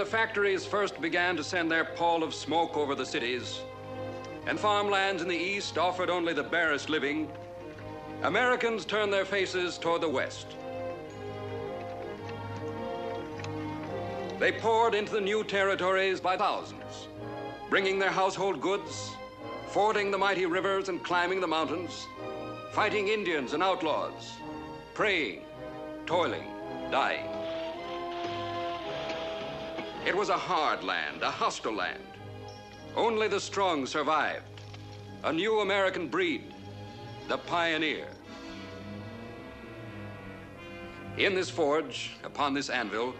factories first began to send their pall of smoke over the cities, and farmlands in the east offered only the barest living, Americans turned their faces toward the west. They poured into the new territories by thousands, bringing their household goods, fording the mighty rivers and climbing the mountains, fighting Indians and outlaws, praying, toiling, dying. It was a hard land, a hostile land. Only the strong survived. A new American breed, the pioneer. In this forge, upon this anvil,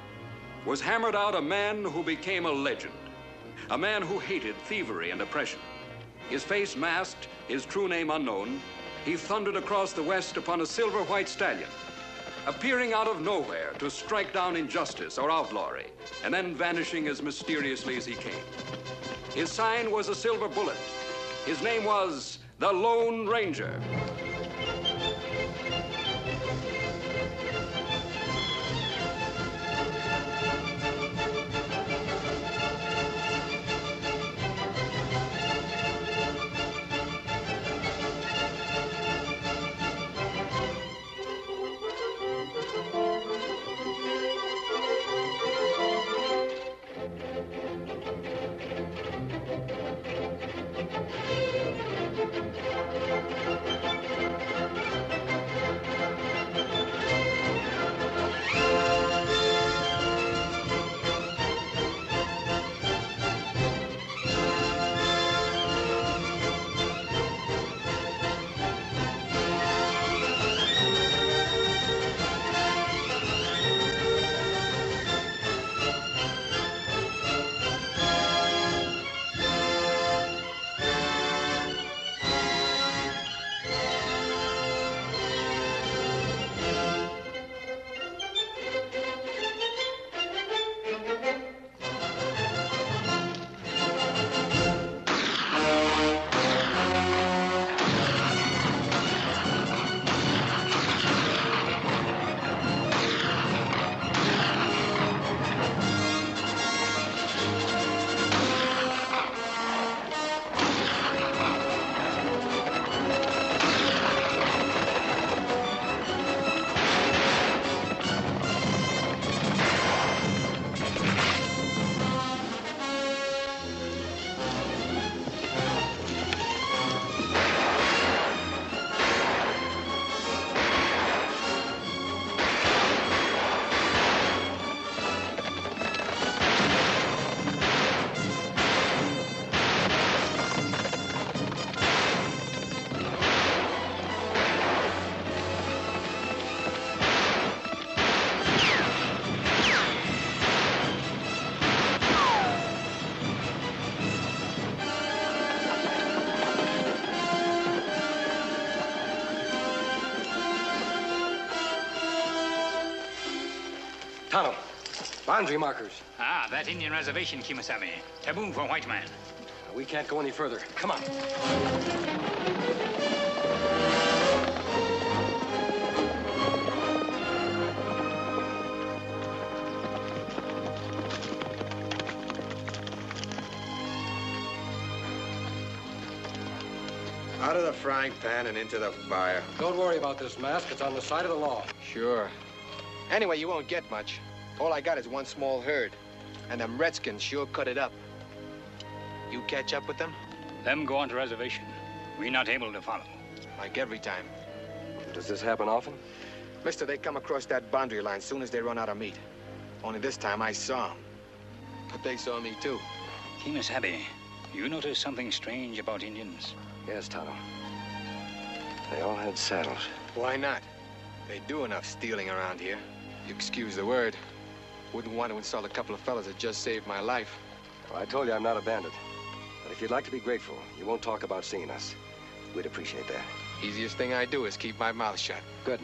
was hammered out a man who became a legend. A man who hated thievery and oppression. His face masked, his true name unknown, he thundered across the West upon a silver-white stallion, appearing out of nowhere to strike down injustice or outlawry, and then vanishing as mysteriously as he came. His sign was a silver bullet. His name was the Lone Ranger. Tonto, boundary markers. Ah, that Indian reservation, Kimasabi. Taboo for white man. We can't go any further. Come on. Out of the frying pan and into the fire. Don't worry about this mask. It's on the side of the law. Sure. Anyway, you won't get much. All I got is one small herd. And them redskins sure cut it up. You catch up with them? Them go on to reservation. We not able to follow. Like every time. Does this happen often? Mister, they come across that boundary line soon as they run out of meat. Only this time I saw them. But they saw me too. Kimasabi, you notice something strange about Indians? Yes, Tonto. They all had saddles. Why not? They do enough stealing around here. You excuse the word. Wouldn't want to insult a couple of fellas that just saved my life. Well, I told you I'm not a bandit. But if you'd like to be grateful, you won't talk about seeing us. We'd appreciate that. Easiest thing I do is keep my mouth shut. Good.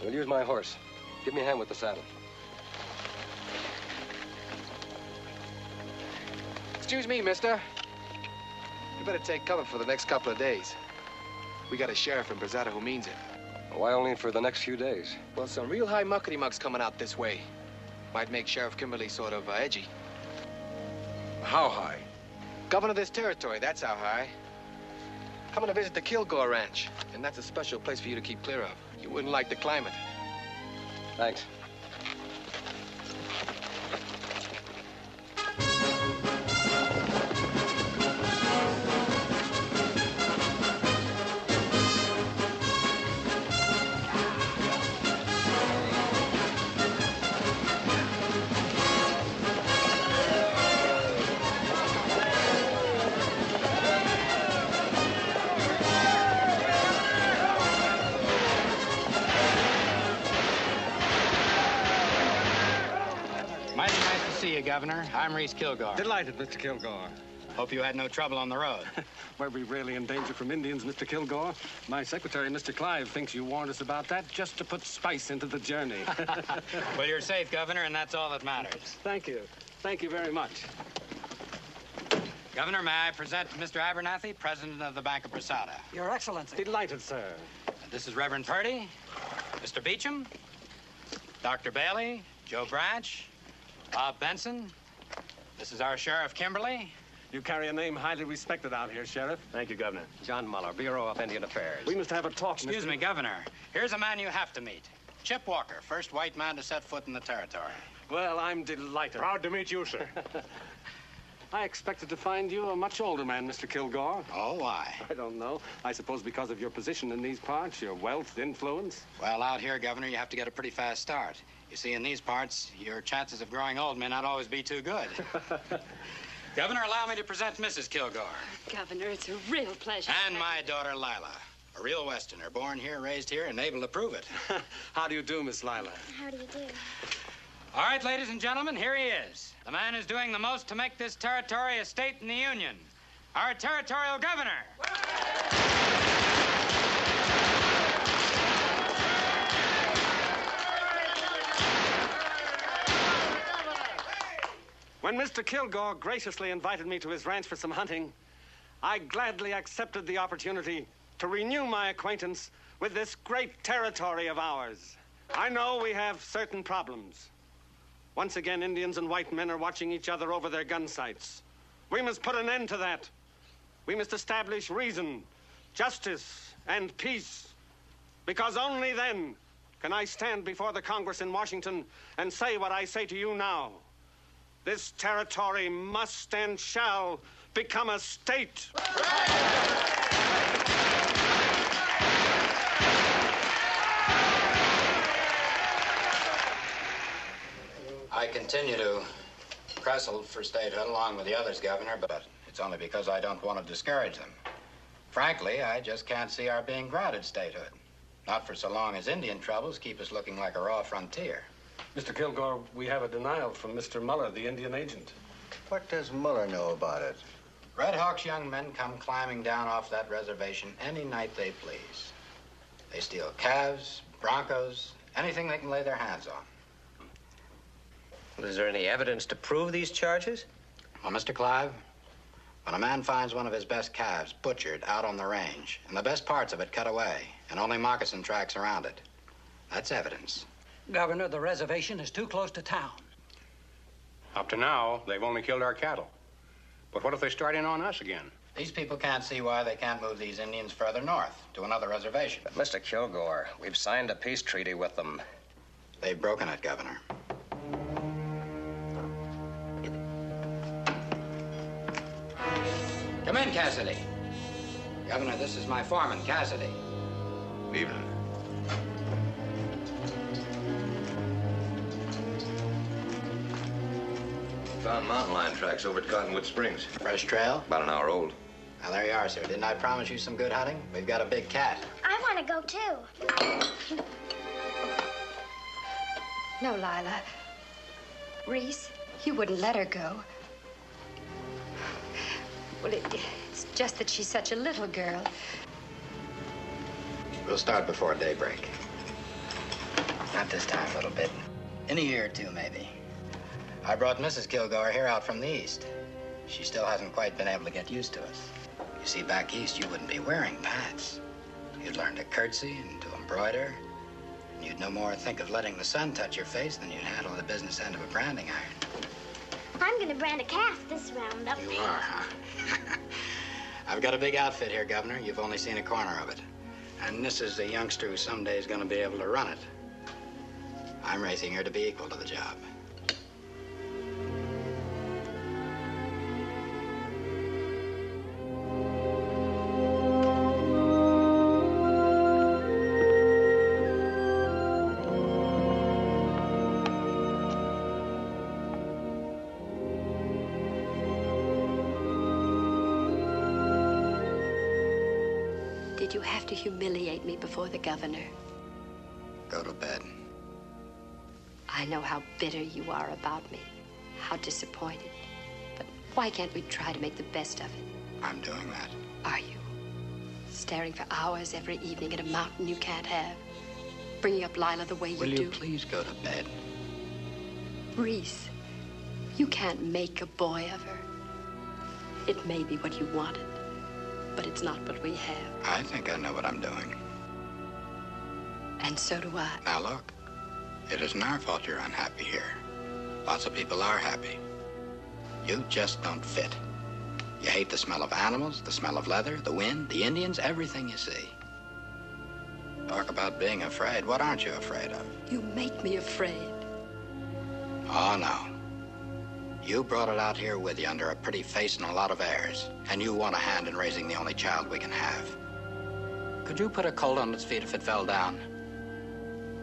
We'll use my horse. Give me a hand with the saddle. Excuse me, mister. You better take cover for the next couple of days. We got a sheriff in Brazada who means it. Why only for the next few days? Well, some real high muckety mucks coming out this way. Might make Sheriff Kimberly sort of edgy. How high? Governor of this territory, that's how high. Coming to visit the Kilgore Ranch, and that's a special place for you to keep clear of. You wouldn't like the climate. Thanks. Mighty nice to see you, Governor. I'm Reese Kilgore. Delighted, Mr. Kilgore. Hope you had no trouble on the road. Were we really in danger from Indians, Mr. Kilgore? My secretary, Mr. Clive, thinks you warned us about that just to put spice into the journey. Well, you're safe, Governor, and that's all that matters. Thank you. Thank you very much. Governor, may I present Mr. Abernathy, president of the Bank of Brasada? Your Excellency. Delighted, sir. This is Reverend Purdy, Mr. Beecham, Dr. Bailey, Joe Branch, Bob Benson. This is our Sheriff Kimberly. You carry a name highly respected out here, Sheriff. Thank you, Governor. John Muller, Bureau of Indian Affairs. We must have a talk, Excuse me, Governor. Here's a man you have to meet. Chip Walker, first white man to set foot in the territory. Well, I'm delighted. Proud to meet you, sir. I expected to find you a much older man, Mr. Kilgore. Oh, why? I don't know. I suppose because of your position in these parts, your wealth, influence. Well, out here, Governor, you have to get a pretty fast start. You see, in these parts, your chances of growing old may not always be too good. Governor, allow me to present Mrs. Kilgore. Governor, it's a real pleasure. And my daughter, Lila. A real Westerner, born here, raised here, and able to prove it. How do you do, Miss Lila? How do you do? All right, ladies and gentlemen, here he is. The man who's doing the most to make this territory a state in the Union. Our territorial governor. When Mr. Kilgore graciously invited me to his ranch for some hunting, I gladly accepted the opportunity to renew my acquaintance with this great territory of ours. I know we have certain problems. Once again, Indians and white men are watching each other over their gun sights. We must put an end to that. We must establish reason, justice, and peace. Because only then can I stand before the Congress in Washington and say what I say to you now. This territory must and shall become a state. I continue to wrestle for statehood along with the others, Governor, but it's only because I don't want to discourage them. Frankly, I just can't see our being granted statehood. Not for so long as Indian troubles keep us looking like a raw frontier. Mr. Kilgore, we have a denial from Mr. Muller, the Indian agent. What does Muller know about it? Red Hawk's young men come climbing down off that reservation any night they please. They steal calves, broncos, anything they can lay their hands on. Well, is there any evidence to prove these charges? Well, Mr. Clive, when a man finds one of his best calves butchered out on the range, and the best parts of it cut away, and only moccasin tracks around it, that's evidence. Governor, the reservation is too close to town. Up to now, they've only killed our cattle. But what if they start in on us again? These people can't see why they can't move these Indians further north to another reservation. But, Mr. Kilgore, we've signed a peace treaty with them. They've broken it, Governor. Come in, Cassidy. Governor, this is my foreman, Cassidy. Evening. Found mountain lion tracks over at Cottonwood Springs. Fresh trail? About an hour old. Now, there you are, sir. Didn't I promise you some good hunting? We've got a big cat. I want to go, too. No, Lila. Reese, you wouldn't let her go. Well, it's just that she's such a little girl. We'll start before daybreak. Not this time, little bit. In a year or two, maybe. I brought Mrs. Kilgore here out from the east. She still hasn't quite been able to get used to us. You see, back east, you wouldn't be wearing pants. You'd learn to curtsy and to embroider. And you'd no more think of letting the sun touch your face than you'd handle the business end of a branding iron. I'm gonna brand a calf this roundup. You are, huh? I've got a big outfit here, Governor. You've only seen a corner of it. And this is a youngster who someday is gonna be able to run it. I'm raising her to be equal to the job. Did you have to humiliate me before the governor? Go to bed. I know how bitter you are about me, how disappointed. But why can't we try to make the best of it? I'm doing that. Are you? Staring for hours every evening at a mountain you can't have? Bringing up Lila the way you do? Will you please go to bed? Reese, you can't make a boy of her. It may be what you wanted, but it's not what we have. I think I know what I'm doing. And so do I. Now look, it isn't our fault you're unhappy here. Lots of people are happy. You just don't fit. You hate the smell of animals, the smell of leather, the wind, the Indians, everything you see. Talk about being afraid. What aren't you afraid of? You make me afraid. Oh, no. You brought it out here with you under a pretty face and a lot of airs. And you want a hand in raising the only child we can have. Could you put a colt on its feet if it fell down?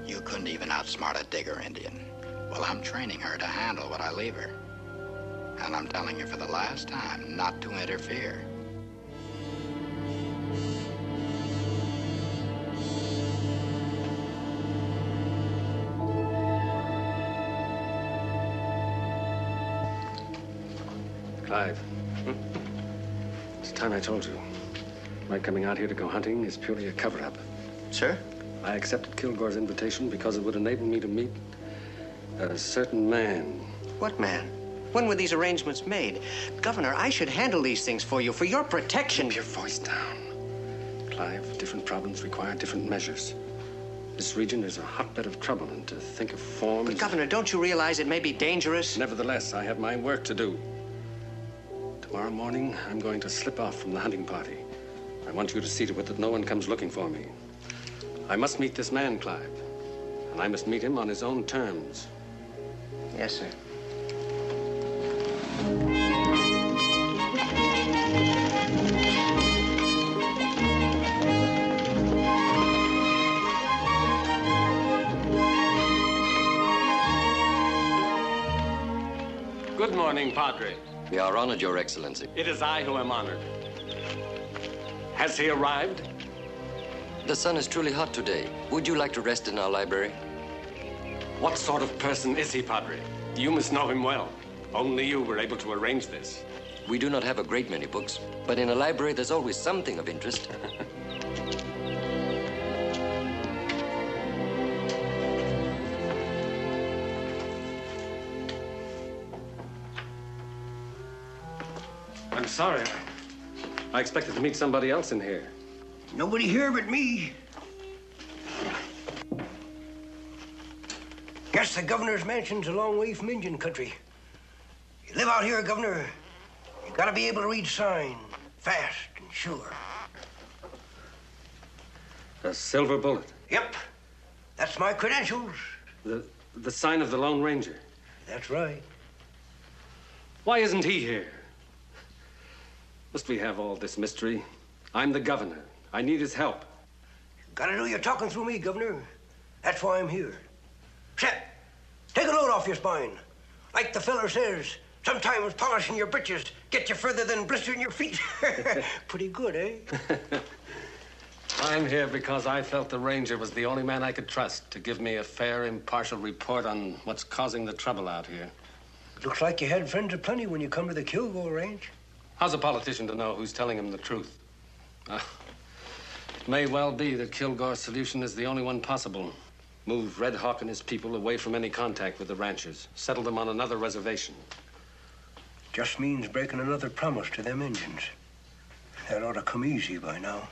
You couldn't even outsmart a Digger Indian. Well, I'm training her to handle what I leave her. And I'm telling you for the last time not to interfere. Clive. It's time I told you. My coming out here to go hunting is purely a cover-up. Sir? I accepted Kilgore's invitation because it would enable me to meet a certain man. What man? When were these arrangements made? Governor, I should handle these things for you, for your protection. Keep your voice down. Clive, different problems require different measures. This region is a hotbed of trouble, and to think of forms... But, Governor, don't you realize it may be dangerous? Nevertheless, I have my work to do. Tomorrow morning, I'm going to slip off from the hunting party. I want you to see to it that no one comes looking for me. I must meet this man, Clive. And I must meet him on his own terms. Yes, sir. Good morning, Padre. We are honored, Your Excellency. It is I who am honored. Has he arrived? The sun is truly hot today. Would you like to rest in our library? What sort of person is he, Padre? You must know him well. Only you were able to arrange this. We do not have a great many books, but in a library there's always something of interest. I'm sorry. I expected to meet somebody else in here. Nobody here but me. Guess the governor's mansion's a long way from Indian country. You live out here, Governor, you gotta be able to read signs, fast and sure. A silver bullet. Yep, that's my credentials. The sign of the Lone Ranger. That's right. Why isn't he here? Must we have all this mystery? I'm the governor. I need his help. Gotta do your talking through me, Governor. That's why I'm here. Shep, take a load off your spine. Like the feller says, sometimes polishing your britches gets you further than blistering your feet. Pretty good, eh? I'm here because I felt the ranger was the only man I could trust to give me a fair, impartial report on what's causing the trouble out here. Looks like you had friends aplenty when you come to the Kilgore Ranch. How's a politician to know who's telling him the truth? It may well be that Kilgore's solution is the only one possible. Move Red Hawk and his people away from any contact with the ranchers. Settle them on another reservation. Just means breaking another promise to them Indians. That ought to come easy by now.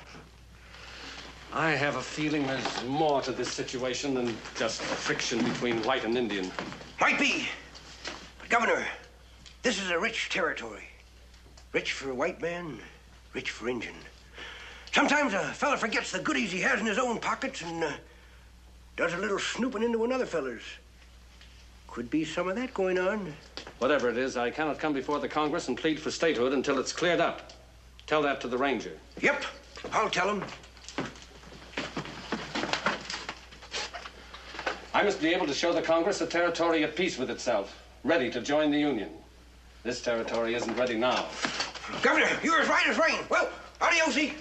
I have a feeling there's more to this situation than just friction between white and Indian. Might be. But, Governor, This is a rich territory. Rich for a white man, rich for Injun. Sometimes a fella forgets the goodies he has in his own pockets and does a little snooping into another fella's. Could be some of that going on. Whatever it is, I cannot come before the Congress and plead for statehood until it's cleared up. Tell that to the ranger. Yep, I'll tell him. I must be able to show the Congress a territory at peace with itself, ready to join the Union. This territory isn't ready now. Governor, you're as right as rain. Well, adios-y.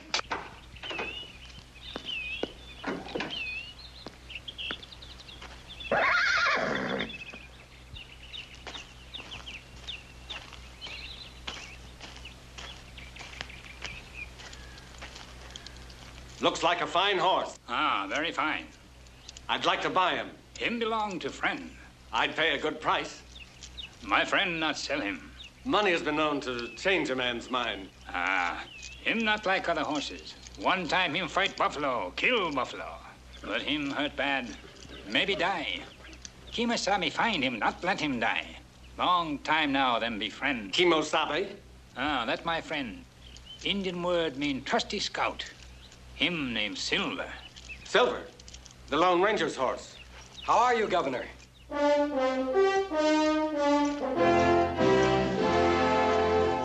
Looks like a fine horse. Ah, very fine. I'd like to buy him. Him belong to friend. I'd pay a good price. My friend not sell him. Money has been known to change a man's mind. Ah, him not like other horses. One time him fight buffalo, kill buffalo. But him hurt bad, maybe die. Kemosabe find him, not let him die. Long time now, them be friend. Kemosabe? Ah, that my friend. Indian word mean trusty scout. Him named Silver. Silver? The Lone Ranger's horse. How are you, Governor?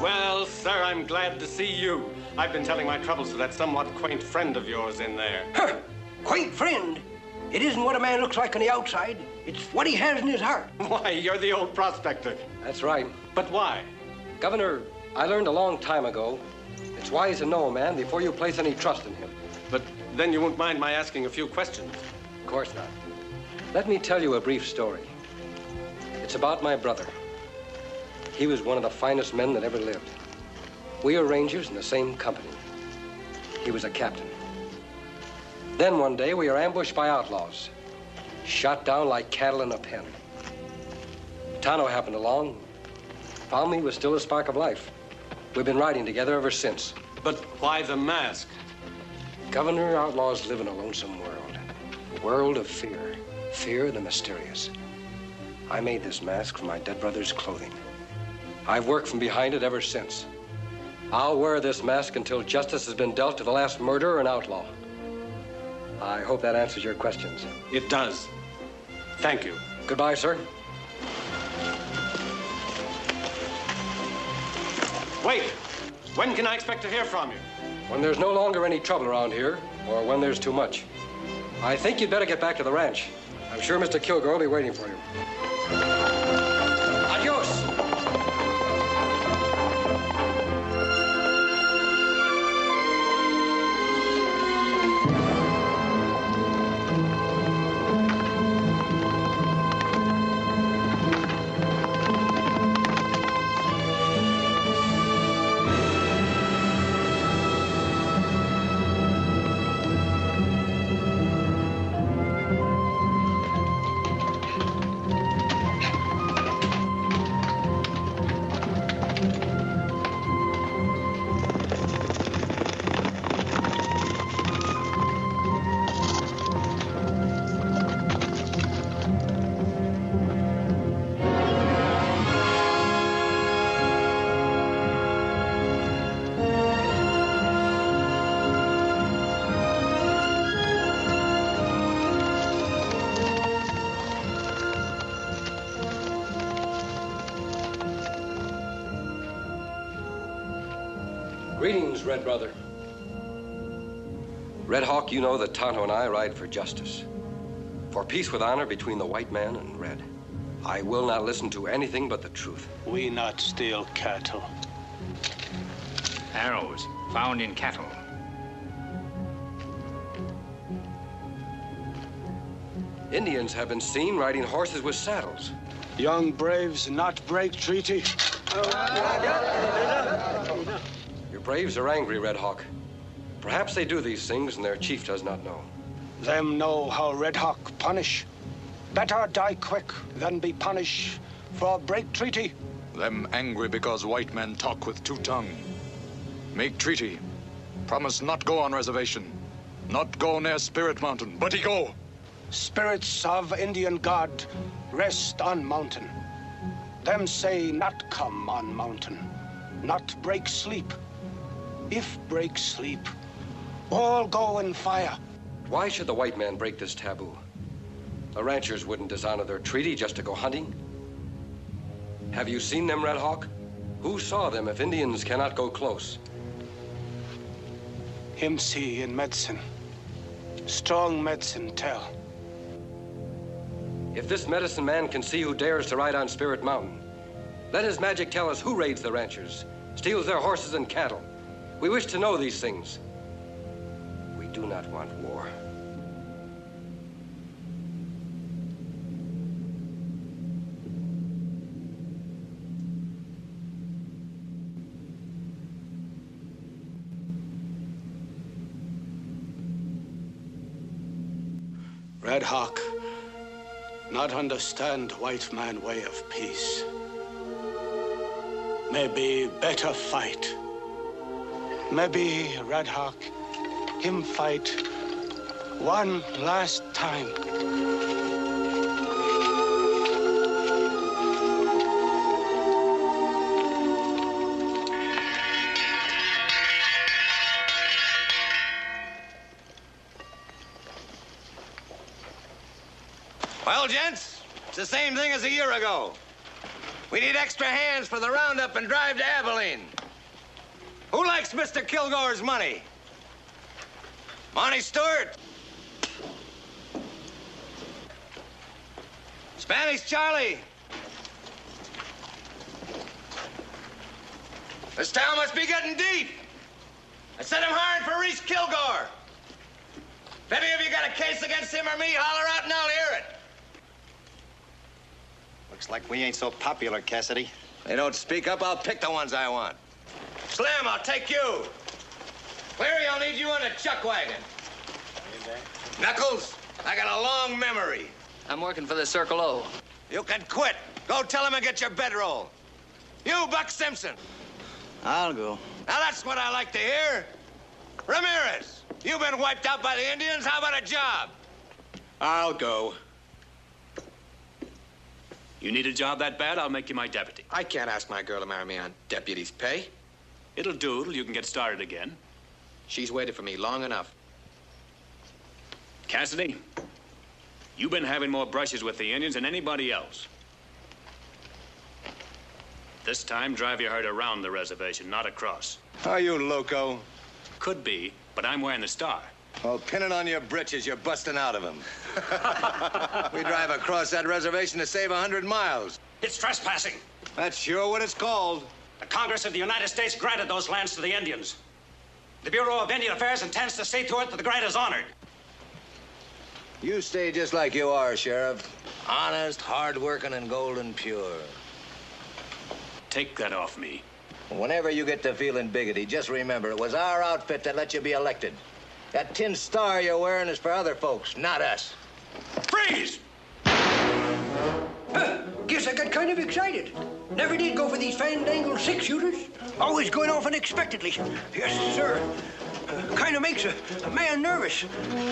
Well, sir, I'm glad to see you. I've been telling my troubles to that somewhat quaint friend of yours in there. Huh. Quaint friend? It isn't what a man looks like on the outside. It's what he has in his heart. Why, you're the old prospector. That's right. But why? Governor, I learned a long time ago, it's wise to know a man before you place any trust in him. But then you won't mind my asking a few questions. Of course not. Let me tell you a brief story. It's about my brother. He was one of the finest men that ever lived. We were rangers in the same company. He was a captain. Then one day we were ambushed by outlaws, shot down like cattle in a pen. Tonto happened along, found me with still a spark of life. We've been riding together ever since. But why the mask? Governor, outlaws live in a lonesome world. A world of fear. Fear of the mysterious. I made this mask from my dead brother's clothing. I've worked from behind it ever since. I'll wear this mask until justice has been dealt to the last murderer and outlaw. I hope that answers your questions. It does. Thank you. Goodbye, sir. Wait! When can I expect to hear from you? When there's no longer any trouble around here, or when there's too much. I think you'd better get back to the ranch. I'm sure Mr. Kilgore will be waiting for you. Adios! Greetings, Red Brother. Red Hawk, you know that Tonto and I ride for justice. For peace with honor between the white man and Red. I will not listen to anything but the truth. We not steal cattle. Arrows found in cattle. Indians have been seen riding horses with saddles. Young braves not break treaty. Your braves are angry, Red Hawk. Perhaps they do these things and their chief does not know. Them know how Red Hawk punish. Better die quick than be punished for break treaty. Them angry because white men talk with two tongue. Make treaty. Promise not go on reservation. Not go near Spirit Mountain, but he go. Spirits of Indian God rest on mountain. Them say not come on mountain, not break sleep. If break sleep, all go in fire. Why should the white man break this taboo? The ranchers wouldn't dishonor their treaty just to go hunting. Have you seen them, Red Hawk? Who saw them if Indians cannot go close? Him see in medicine. Strong medicine tell. If this medicine man can see who dares to ride on Spirit Mountain, let his magic tell us who raids the ranchers, steals their horses and cattle. We wish to know these things. We do not want war. Red Hawk, not understand white man way of peace. Maybe better fight. Maybe Red Hawk, him fight one last time. Well, gents, it's the same thing as a year ago. We need extra hands for the roundup and drive to Abilene. Who likes Mr. Kilgore's money? Monty Stewart? Spanish Charlie? This town must be getting deep. I said I'm hiring for Reese Kilgore. If any of you got a case against him or me, holler out and I'll hear it. Looks like we ain't so popular, Cassidy. They don't speak up, I'll pick the ones I want. Slim, I'll take you. Cleary, I'll need you in a chuck wagon. Knuckles, I got a long memory. I'm working for the Circle O. You can quit. Go tell him and get your bedroll. You, Buck Simpson. I'll go. Now that's what I like to hear. Ramirez, you've been wiped out by the Indians. How about a job? I'll go. You need a job that bad, I'll make you my deputy. I can't ask my girl to marry me on deputy's pay. It'll do till you can get started again. She's waited for me long enough. Cassidy, you've been having more brushes with the Indians than anybody else. This time, drive your herd around the reservation, not across. Are you loco? Could be, but I'm wearing the star. Well, pin it on your britches. You're busting out of them. We drive across that reservation to save 100 miles. It's trespassing. That's sure what it's called. The Congress of the United States granted those lands to the Indians. The Bureau of Indian Affairs intends to see to it that the grant is honored. You stay just like you are, Sheriff. Honest, hard-working, and golden pure. Take that off me. Whenever you get to feeling biggity, just remember it was our outfit that let you be elected. That tin star you're wearing is for other folks, not us. Freeze! Guess I got kind of excited. Never did go for these fandangled six-shooters. Always going off unexpectedly. Yes, sir. Kind of makes a man nervous,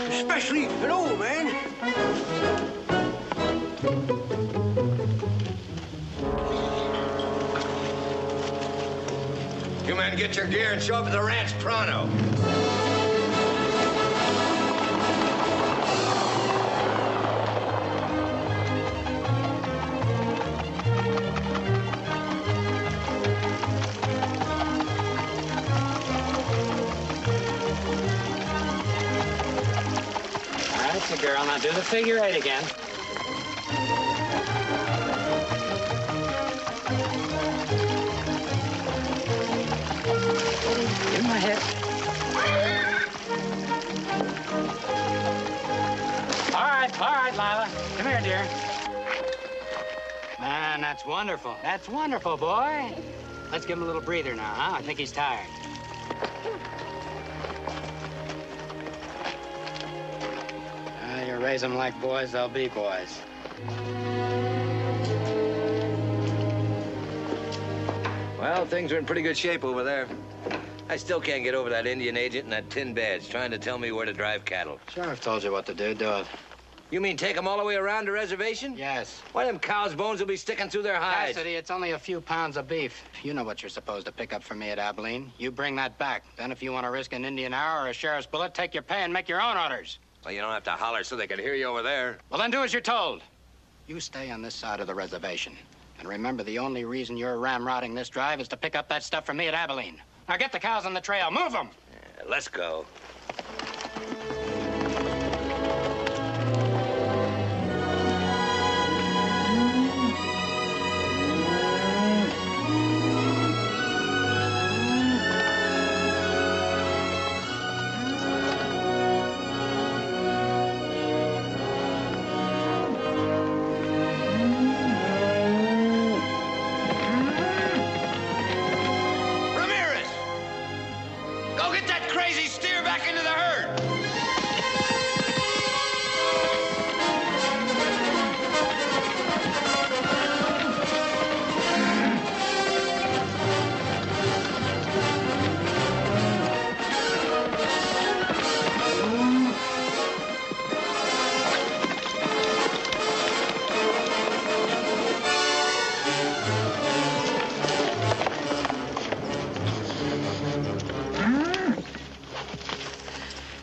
especially an old man. You men get your gear and show up at the ranch pronto. That's the girl. Now do the figure eight again. Give him a hit. All right, Lila. Come here, dear. Man, that's wonderful. That's wonderful, boy. Let's give him a little breather now, huh? I think he's tired. You raise them like boys, they'll be boys. Well, things are in pretty good shape over there. I still can't get over that Indian agent and that tin badge trying to tell me where to drive cattle. Sheriff told you what to do, do it. You mean take them all the way around the reservation? Yes. Why, them cows' bones will be sticking through their hides. Cassidy, it's only a few pounds of beef. You know what you're supposed to pick up for me at Abilene. You bring that back. Then if you want to risk an Indian arrow or a sheriff's bullet, take your pay and make your own orders. Well, you don't have to holler so they can hear you over there. Well, then do as you're told. You stay on this side of the reservation. And remember, the only reason you're ramrodding this drive is to pick up that stuff for me at Abilene. Now get the cows on the trail. Move them! Yeah, let's go.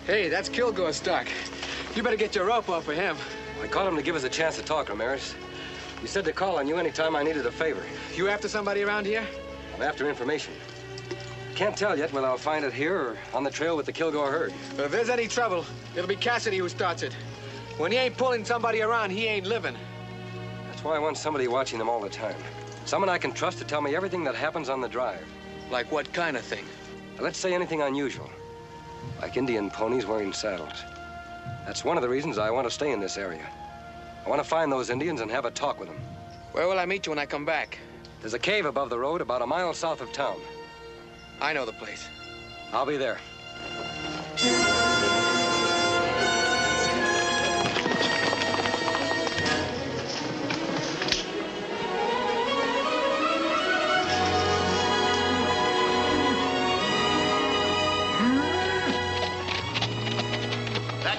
Hey, that's Kilgore's stock. You better get your rope off of him. I called him to give us a chance to talk, Ramirez. He said to call on you anytime I needed a favor. You after somebody around here? I'm after information. Can't tell yet whether I'll find it here or on the trail with the Kilgore herd. But if there's any trouble, it'll be Cassidy who starts it. When he ain't pulling somebody around, he ain't living. That's why I want somebody watching them all the time. Someone I can trust to tell me everything that happens on the drive. Like what kind of thing? Let's say anything unusual. Like Indian ponies wearing saddles. That's one of the reasons I want to stay in this area. I want to find those Indians and have a talk with them. Where will I meet you when I come back? There's a cave above the road about a mile south of town. I know the place. I'll be there.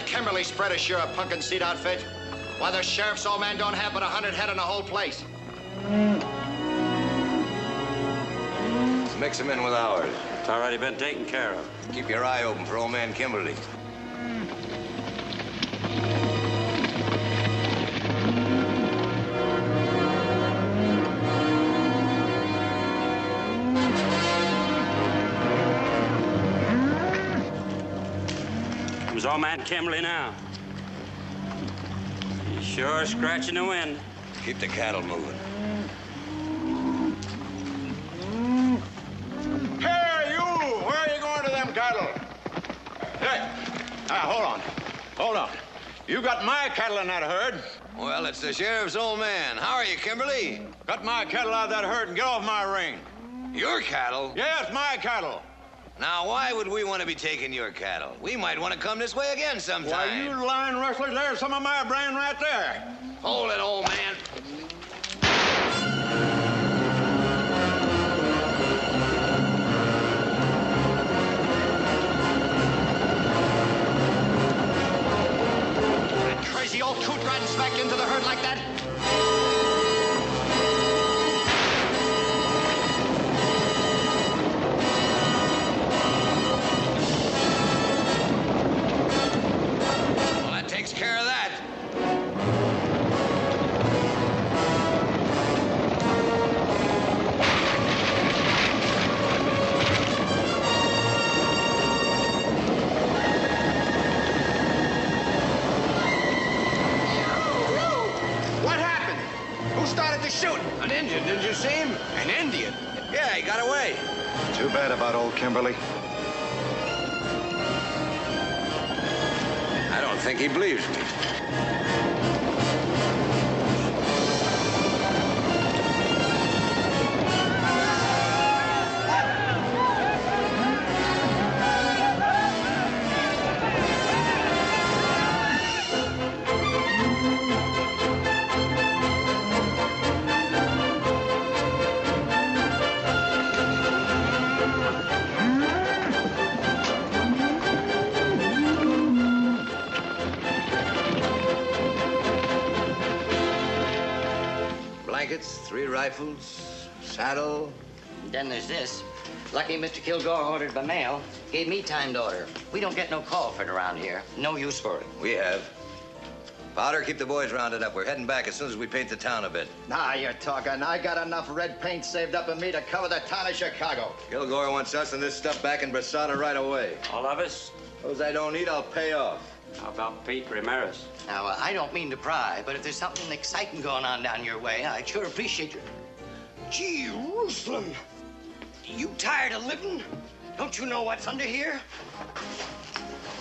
Kimberly spread is sure a pumpkin seed outfit. Why, the sheriff's old man don't have but 100 head in the whole place. Mix them in with ours. It's already been taken care of. Keep your eye open for old man Kimberly. Comes old man Kimberly now. He's sure scratching the wind. Keep the cattle moving. Hey, you! Where are you going to them cattle? Hey, hold on. You got my cattle in that herd. Well, it's the sheriff's old man. How are you, Kimberly? Got my cattle out of that herd and get off my ring. Your cattle? Yes, my cattle. Now, why would we want to be taking your cattle? We might want to come this way again sometime. Why, you lying rustlers, there's some of my brand right there. Hold it, old man. That crazy old coot riding smack into the herd like that? Takes care of that. What happened? Who started the shooting? An Indian, didn't you see him? An Indian? Yeah, he got away. Too bad about old Kimberly. I don't think he believes me. blankets, 3 rifles, saddle. And then there's this. Lucky Mr. Kilgore ordered by mail. Gave me time to order. We don't get no call for it around here. No use for it. We have. Powder, keep the boys rounded up. We're heading back as soon as we paint the town a bit. Nah, you're talking. I got enough red paint saved up in me to cover the town of Chicago. Kilgore wants us and this stuff back in Brasada right away. All of us? Those I don't need, I'll pay off. How about Pete Ramirez? Now, I don't mean to pry, but if there's something exciting going on down your way, I'd sure appreciate your... Jerusalem! You tired of living? Don't you know what's under here?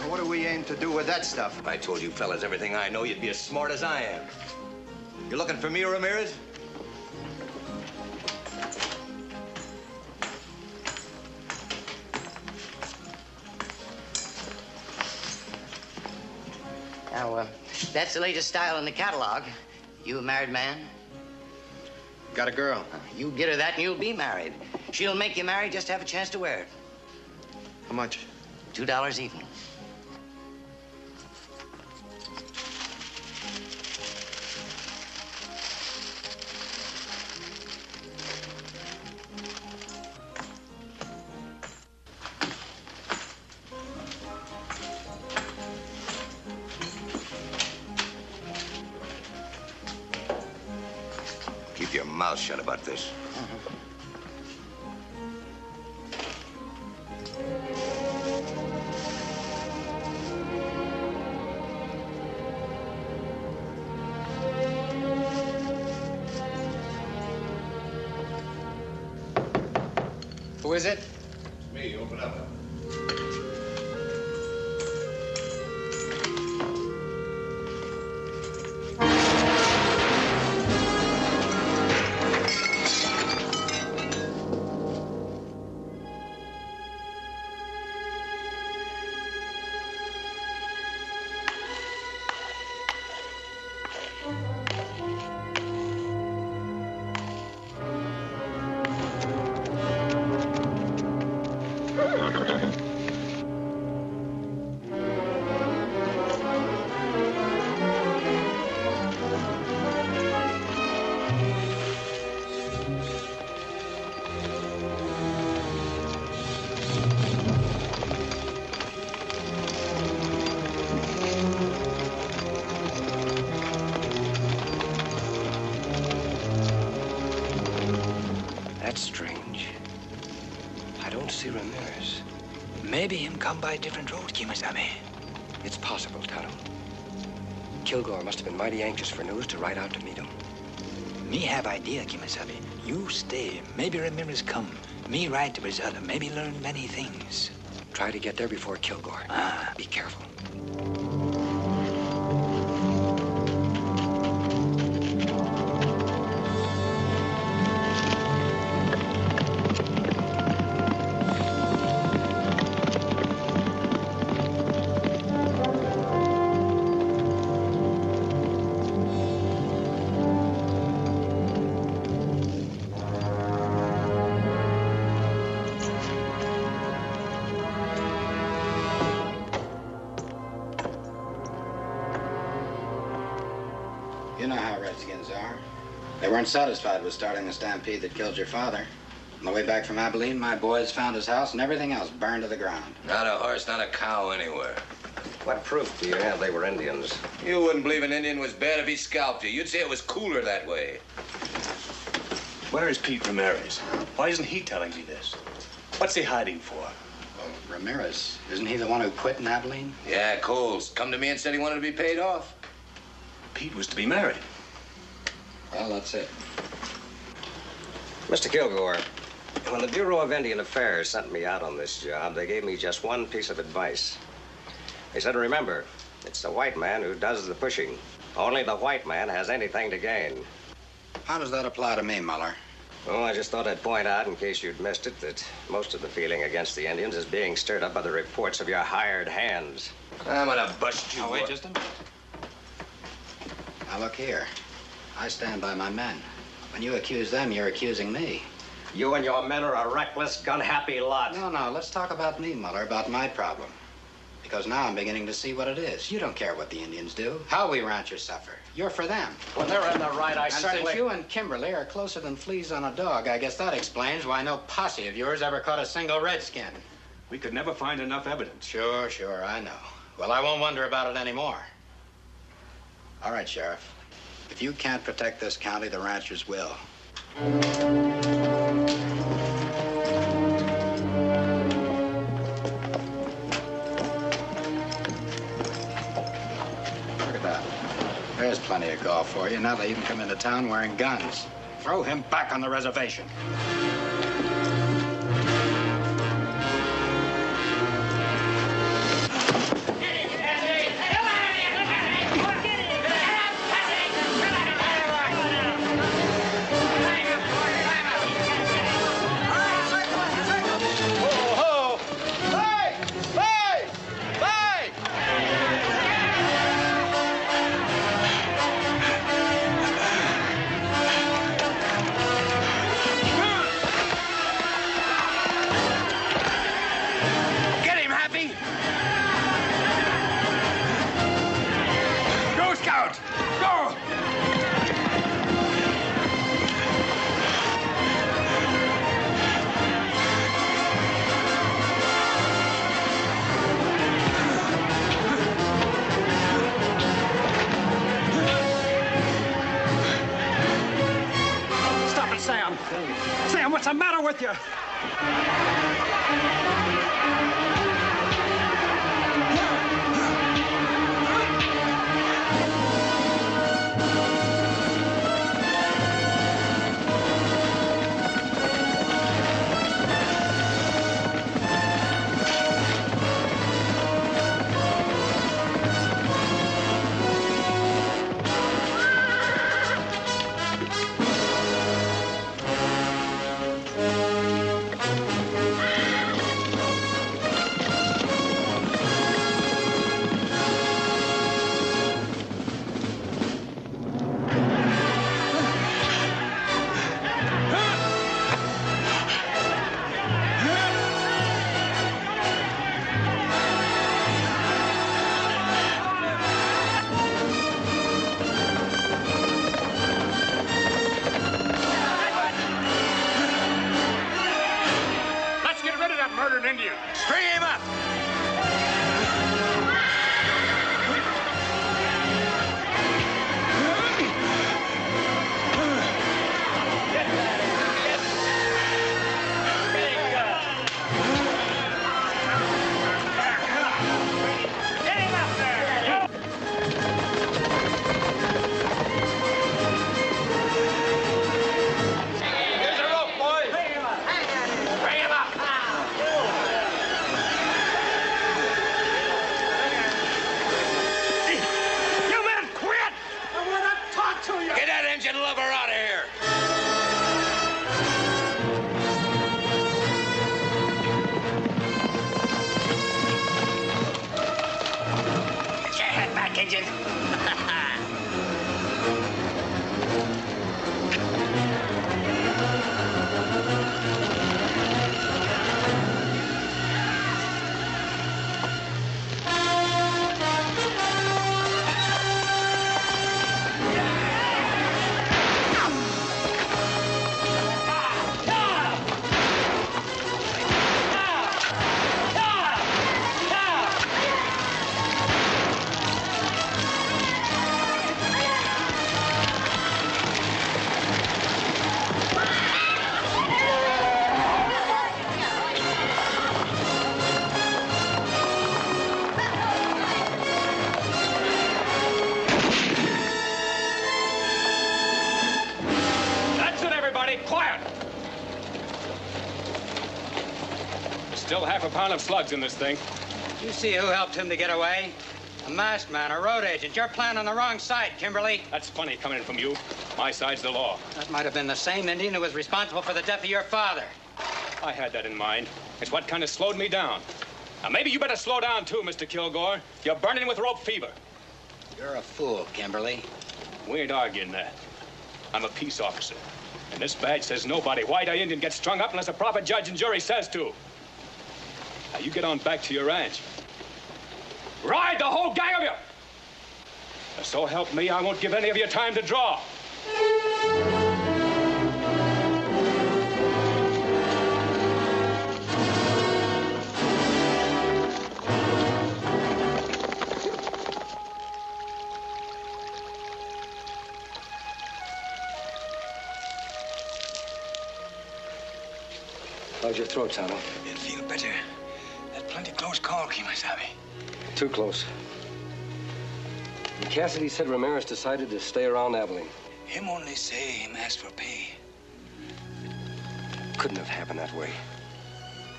Well, what do we aim to do with that stuff? If I told you fellas everything I know, you'd be as smart as I am. You looking for me, Ramirez? Now, that's the latest style in the catalog. You a married man? Got a girl. You get her that and you'll be married. She'll make you married just to have a chance to wear it. How much? $2 even. Keep your mouth shut about this. Who is it? It's me. Open up. That's strange. I don't see Ramirez. Maybe him come by a different road, Kimasabi. It's possible, Tonto. Kilgore must have been mighty anxious for news to ride out to meet him. Me have idea, Kimasabi. You stay. Maybe Ramirez come. Me ride to Brazil. Maybe learn many things. Try to get there before Kilgore. Be careful. You know how Redskins are. They weren't satisfied with starting the stampede that killed your father. On the way back from Abilene, my boys found his house and everything else burned to the ground. Not a horse, not a cow anywhere. What proof do you have they were Indians? You wouldn't believe an Indian was bad if he scalped you. You'd say it was cooler that way. Where is Pete Ramirez? Why isn't he telling me this? What's he hiding for? Well, Ramirez, isn't he the one who quit in Abilene? Yeah, Coles. Come to me and said he wanted to be paid off. Pete was to be married. Well, that's it. Mr. Kilgore, when the Bureau of Indian Affairs sent me out on this job, they gave me just one piece of advice. They said, remember, it's the white man who does the pushing. Only the white man has anything to gain. How does that apply to me, Muller? Well, I just thought I'd point out, in case you'd missed it, that most of the feeling against the Indians is being stirred up by the reports of your hired hands. I'm gonna bust you. Now, wait just a minute. Now, look here. I stand by my men. When you accuse them, you're accusing me. You and your men are a reckless, gun-happy lot. No, let's talk about me, Muller, about my problem. because now I'm beginning to see what it is. You don't care what the Indians do, how we ranchers suffer. You're for them. When they're in the right, I And certainly... since you and Kimberly are closer than fleas on a dog, I guess that explains why no posse of yours ever caught a single redskin. We could never find enough evidence. Sure, I know. Well, I won't wonder about it anymore. All right, Sheriff. If you can't protect this county, the ranchers will. Look at that. There's plenty of golf for you. Now they even come into town wearing guns. Throw him back on the reservation. Sam, what's the matter with you? Still half a pound of slugs in this thing. You see who helped him to get away? A masked man, a road agent. You're playing on the wrong side, Kimberly. That's funny coming in from you. My side's the law. That might have been the same Indian who was responsible for the death of your father. I had that in mind. It's what kind of slowed me down. Now, maybe you better slow down, too, Mr. Kilgore. You're burning with rope fever. You're a fool, Kimberly. We ain't arguing that. I'm a peace officer. And this badge says nobody, white or Indian, gets strung up unless a proper judge and jury says to. Now, you get on back to your ranch. Ride, the whole gang of you! So help me, I won't give any of you time to draw. How's your throat, Tonto? It'll feel better. That plenty close call, Kemosabe. Too close. And Cassidy said Ramirez decided to stay around Abilene. Him only say him ask for pay. Couldn't have happened that way.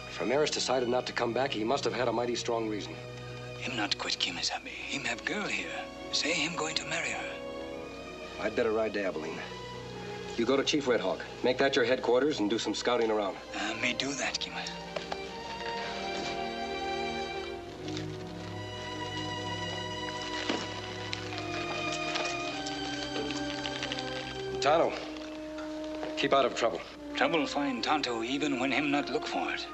If Ramirez decided not to come back, he must have had a mighty strong reason. Him not quit Kemosabe. Him have girl here. Say him going to marry her. I'd better ride to Abilene. You go to Chief Red Hawk. Make that your headquarters and do some scouting around. May do that, Kima. Tonto, keep out of trouble. Trouble find Tonto even when him not look for it.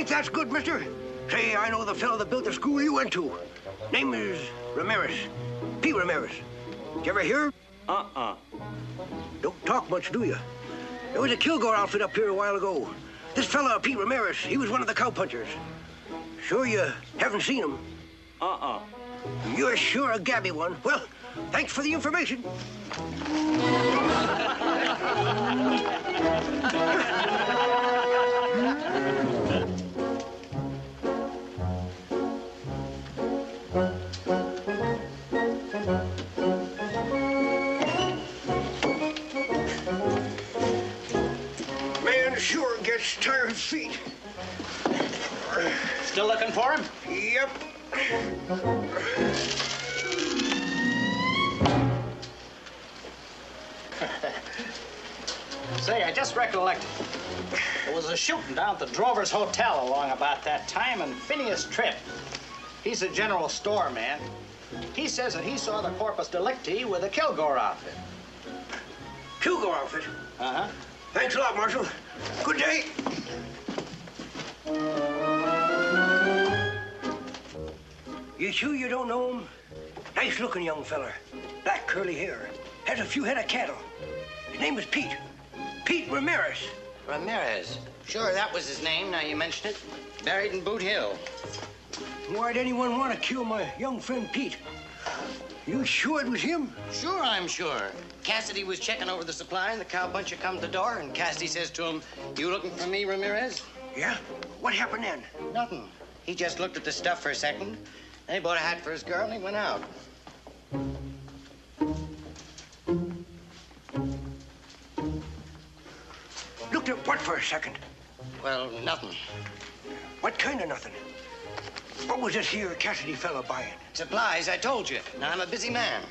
That's good, mister. Say, I know the fellow that built the school you went to. Name is Ramirez. P. Ramirez. Did you ever hear? Don't talk much, do you? There was a Kilgore outfit up here a while ago. This fella, Pete Ramirez, he was one of the cowpunchers. Sure you haven't seen him? You're sure a gabby one. Well, thanks for the information. Man sure gets tired feet. Still looking for him? Yep. Say, I just recollected. There was a shooting down at the Drovers Hotel along about that time, and Phineas Tripp, he's a general store man. He says that he saw the Corpus Delicti with a Kilgore outfit. Kilgore outfit? Uh-huh. Thanks a lot, Marshal. Good day. You sure you don't know him? Nice-looking young feller. Black curly hair. Has a few head of cattle. His name is Pete. Pete Ramirez. Ramirez? Sure, that was his name, now you mention it. Buried in Boot Hill. Why'd anyone want to kill my young friend Pete? You sure it was him? Sure, I'm sure. Cassidy was checking over the supply, and the cowpuncher come to the door, and Cassidy says to him, "You looking for me, Ramirez?" Yeah? What happened then? Nothing. He just looked at the stuff for a second. Then he bought a hat for his girl, and he went out. Looked at what for a second? Well, nothing. What kind of nothing? What was this here Cassidy fella buying? Supplies, I told you. Now, I'm a busy man.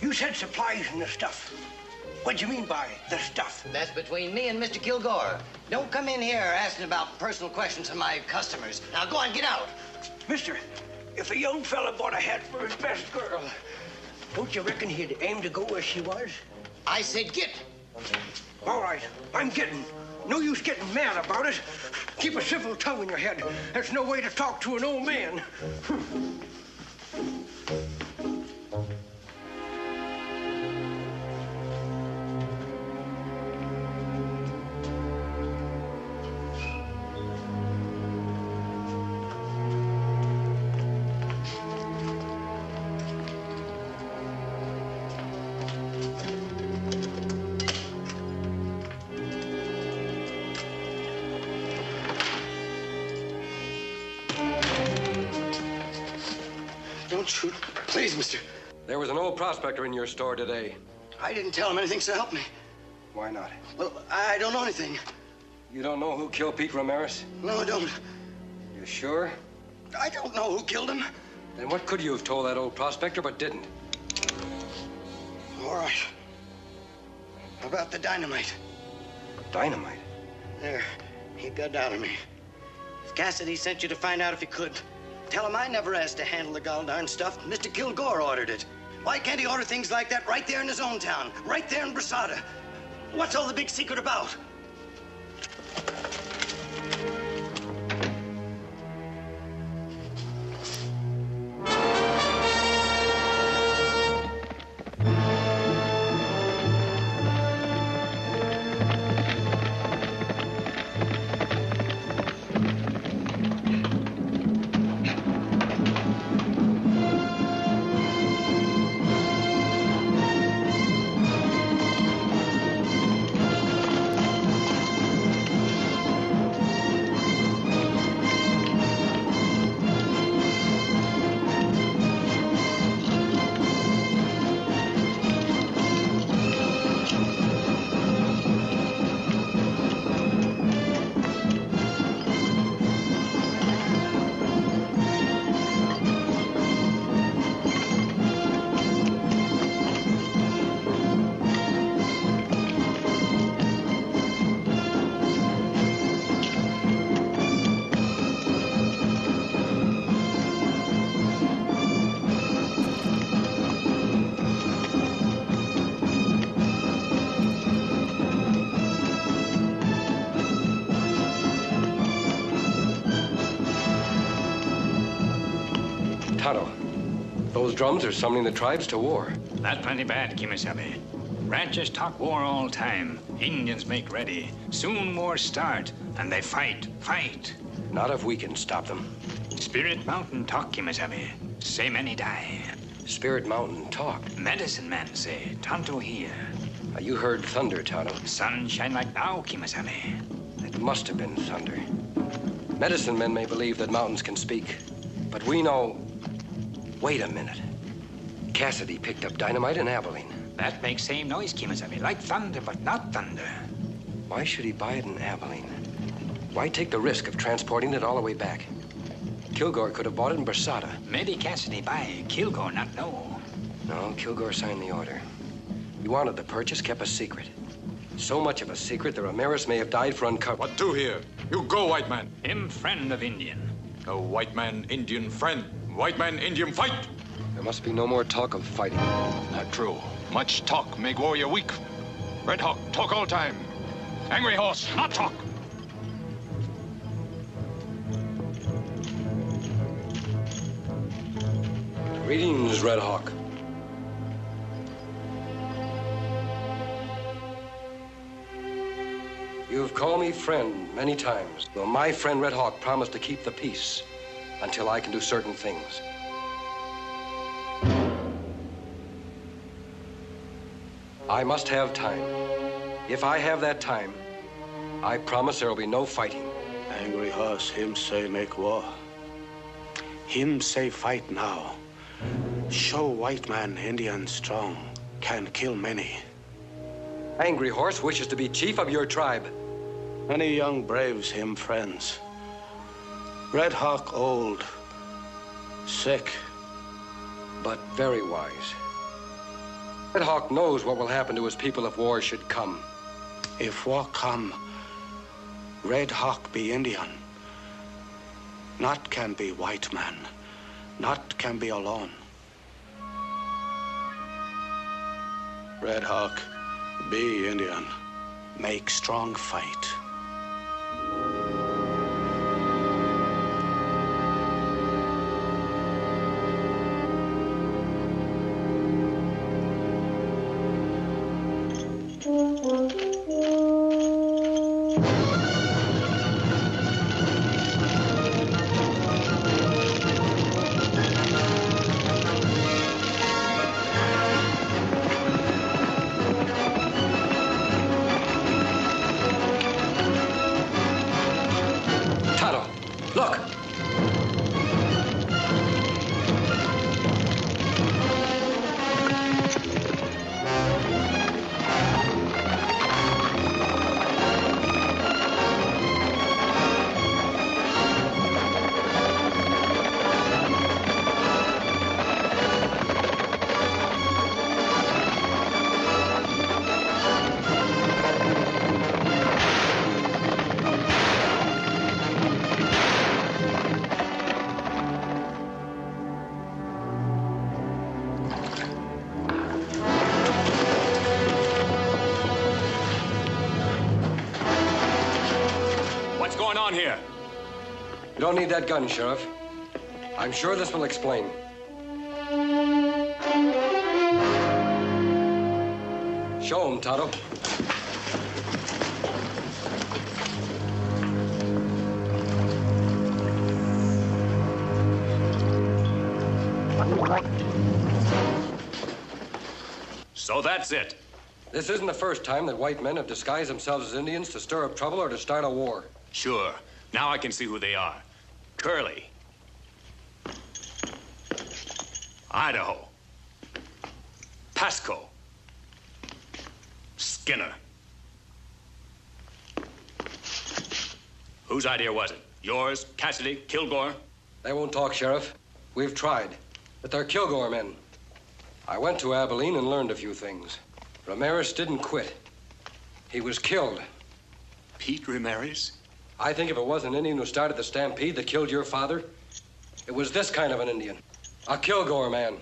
You said supplies and the stuff. What'd you mean by the stuff? That's between me and Mr. Kilgore. Don't come in here asking about personal questions from my customers. Now, go on, get out. Mister, if a young fella bought a hat for his best girl, don't you reckon he'd aim to go where she was? I said get. All right, I'm getting. No use getting mad about it. Keep a civil tongue in your head. That's no way to talk to an old man. Don't shoot. Please, mister. There was an old prospector in your store today. I didn't tell him anything, so help me. Why not? Well, I don't know anything. You don't know who killed Pete Ramirez? No, I don't. You sure? I don't know who killed him. Then what could you have told that old prospector but didn't? All right. About the dynamite. Dynamite? There. He got down on me. If Cassidy sent you to find out if he could, tell him I never asked to handle the goldarn stuff. Mr. Kilgore ordered it. Why can't he order things like that right there in his own town? Right there in Brasada? What's all the big secret about? Tonto, those drums are summoning the tribes to war. That's plenty bad, Kimasabi. Ranchers talk war all time. Indians make ready. Soon war start, and they fight. Not if we can stop them. Spirit Mountain talk, Kimasabi. Say many die. Spirit Mountain talk? Medicine man say, Tonto here. You heard thunder, Tonto. Sun shine like now, Kimasabi. It must have been thunder. Medicine men may believe that mountains can speak, but we know... Wait a minute. Cassidy picked up dynamite in Abilene. That makes same noise, Kimasabi. Like thunder, but not thunder. Why should he buy it in Abilene? Why take the risk of transporting it all the way back? Kilgore could have bought it in Brasada. Maybe Cassidy buy. Kilgore not know. No, Kilgore signed the order. He wanted the purchase kept a secret. So much of a secret that Ramirez may have died for uncovered. What do here? You go, white man. Him friend of Indian. No white man, Indian friend. White man, Indian fight. There must be no more talk of fighting. Not true. Much talk make warrior weak. Red Hawk, talk all time. Angry Horse, not talk. Greetings, Red Hawk. You have called me friend many times. Well, my friend Red Hawk promised to keep the peace until I can do certain things. I must have time. If I have that time, I promise there will be no fighting. Angry Horse, him say make war. Him say fight now. Show white man Indian strong, can kill many. Angry Horse wishes to be chief of your tribe. Many young braves him friends. Red Hawk old, sick. But very wise. Red Hawk knows what will happen to his people if war should come. If war come, Red Hawk be Indian. Not can be white man. Not can be alone. Red Hawk be Indian. Make strong fight. going on here? You don't need that gun, Sheriff. I'm sure this will explain. Show him, Tonto. So that's it. This isn't the first time that white men have disguised themselves as Indians to stir up trouble or to start a war. Sure. Now I can see who they are. Curly. Idaho. Pasco. Skinner. Whose idea was it? Yours, Cassidy, Kilgore? They won't talk, Sheriff. We've tried. But they're Kilgore men. I went to Abilene and learned a few things. Ramirez didn't quit. He was killed. Pete Ramirez? I think if it was an Indian who started the stampede that killed your father, it was this kind of an Indian. A Kilgore man.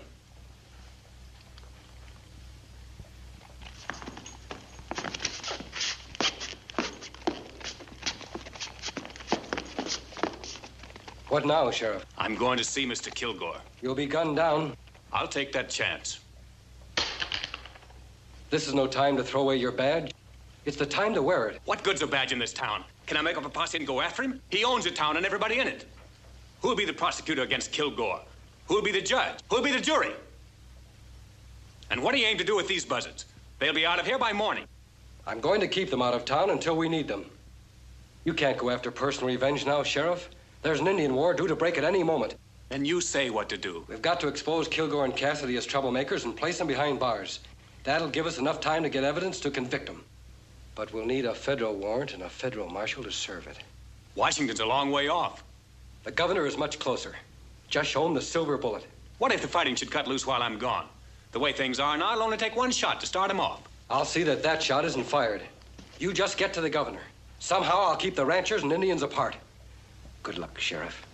What now, Sheriff? I'm going to see Mr. Kilgore. You'll be gunned down. I'll take that chance. This is no time to throw away your badge. It's the time to wear it. What good's a badge in this town? Can I make up a posse and go after him? He owns the town and everybody in it. Who'll be the prosecutor against Kilgore? Who'll be the judge? Who'll be the jury? And what do you aim to do with these buzzards? They'll be out of here by morning. I'm going to keep them out of town until we need them. You can't go after personal revenge now, Sheriff. There's an Indian war due to break at any moment. Then you say what to do. We've got to expose Kilgore and Cassidy as troublemakers and place them behind bars. That'll give us enough time to get evidence to convict them. But we'll need a federal warrant and a federal marshal to serve it. Washington's a long way off. The governor is much closer. Just show him the silver bullet. What if the fighting should cut loose while I'm gone? The way things are now, it'll only take one shot to start him off. I'll see that that shot isn't fired. You just get to the governor. Somehow I'll keep the ranchers and Indians apart. Good luck, Sheriff.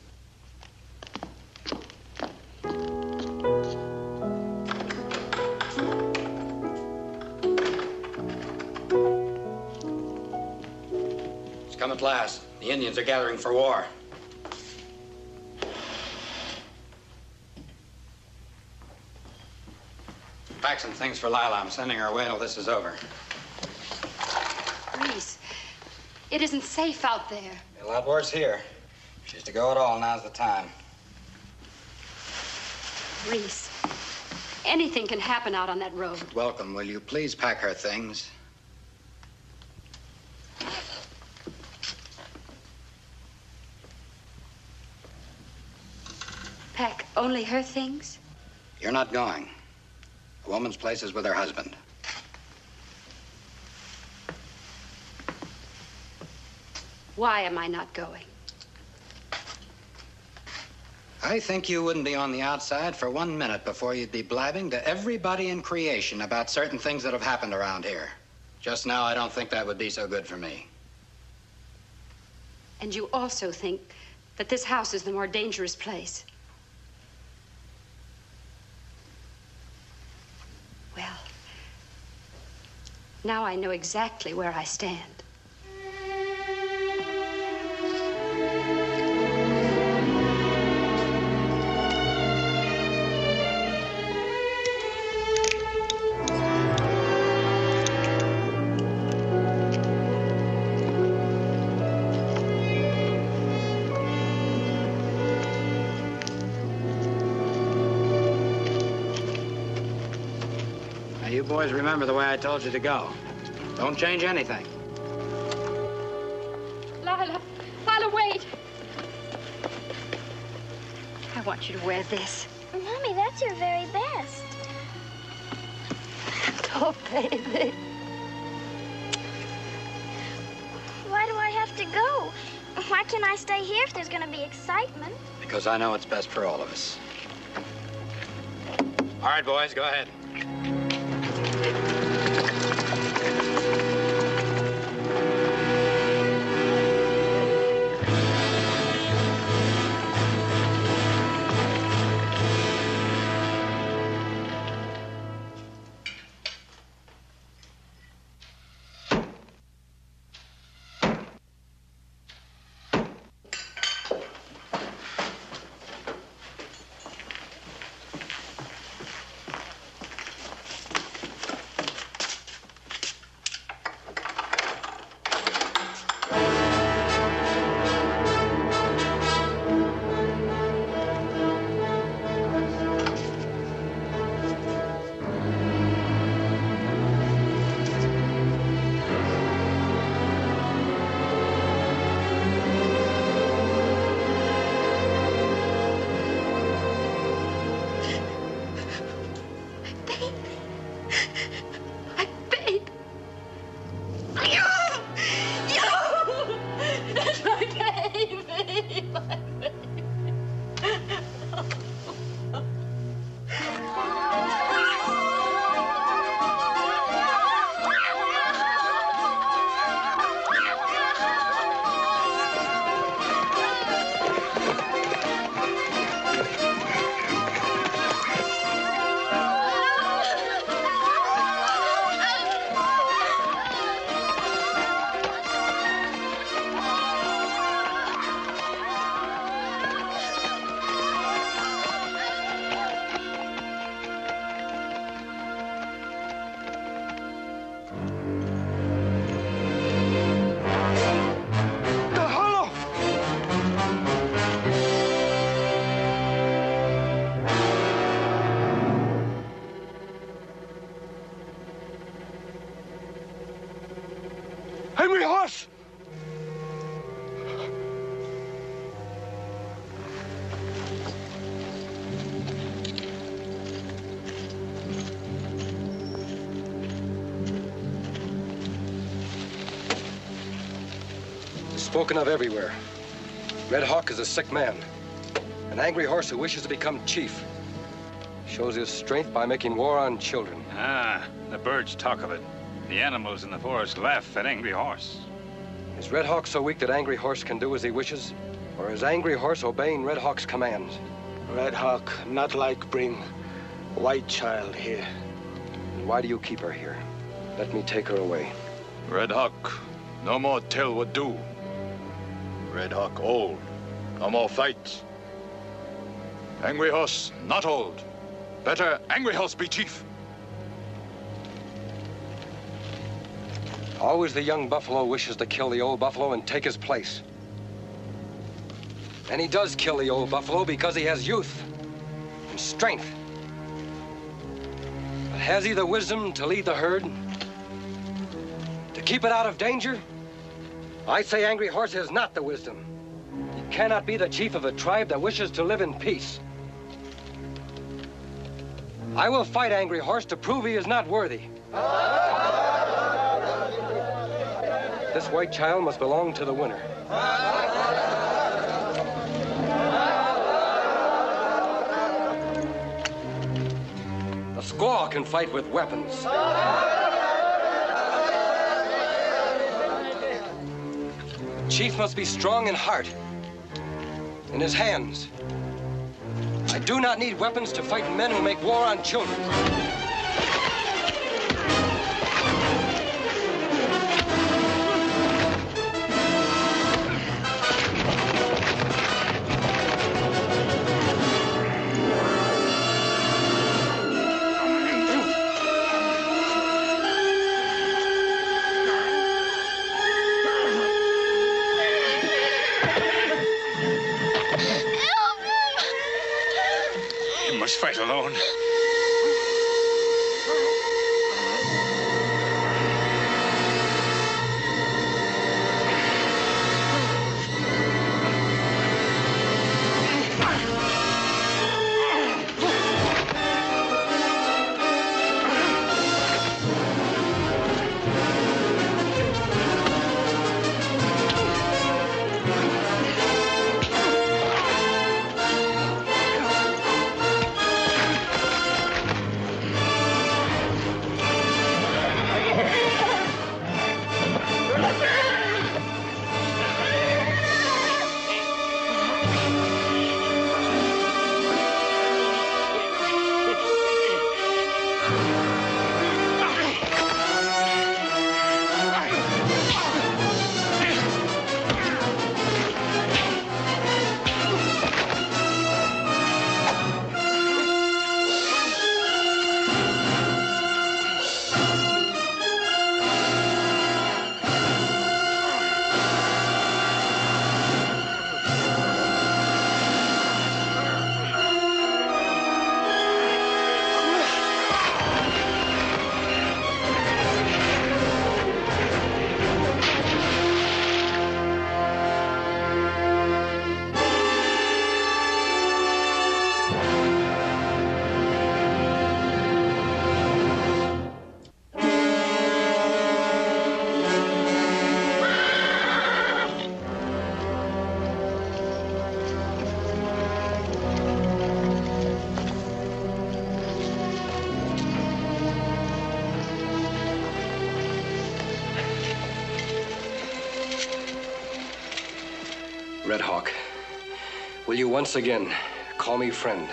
It's come at last. The Indians are gathering for war. Pack some things for Lila. I'm sending her away till this is over. Reese, it isn't safe out there. A lot worse here. If she's to go at all, now's the time. Reese, anything can happen out on that road. Welcome. Will you please pack her things? Pack only her things? You're not going. A woman's place is with her husband. Why am I not going? I think you wouldn't be on the outside for 1 minute before you'd be blabbing to everybody in creation about certain things that have happened around here. Just now, I don't think that would be so good for me. And you also think that this house is the more dangerous place. Well, now I know exactly where I stand. You boys remember the way I told you to go. Don't change anything. Lila, wait. I want you to wear this. Mommy, that's your very best. Oh, baby. Why do I have to go? Why can't I stay here if there's going to be excitement? Because I know it's best for all of us. All right, boys, go ahead. Angry Horse! Spoken of everywhere. Red Hawk is a sick man. An angry horse who wishes to become chief. Shows his strength by making war on children. Ah, the birds talk of it. The animals in the forest laugh at Angry Horse. Is Red Hawk so weak that Angry Horse can do as he wishes? Or is Angry Horse obeying Red Hawk's commands? Red Hawk not like bring white child here. And why do you keep her here? Let me take her away. Red Hawk, no more tell what do. Red Hawk old, no more fights. Angry Horse not old. Better Angry Horse be chief. Always the young buffalo wishes to kill the old buffalo and take his place. And he does kill the old buffalo because he has youth and strength. But has he the wisdom to lead the herd? To keep it out of danger? I say Angry Horse has not the wisdom. He cannot be the chief of a tribe that wishes to live in peace. I will fight Angry Horse to prove he is not worthy. This white child must belong to the winner. A squaw can fight with weapons. Chief must be strong in heart, in his hands. I do not need weapons to fight men who make war on children. Fight alone. Red Hawk, will you once again call me friend?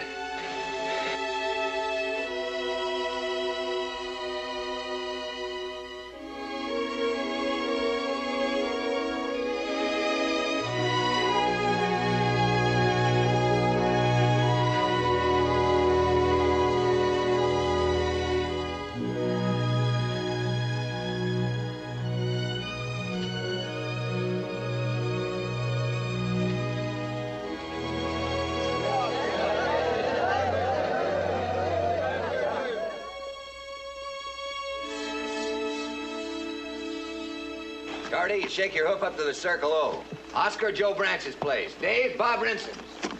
Shorty, shake your hoof up to the Circle O. Oscar, Joe Branch's place. Dave, Bob Rinson's.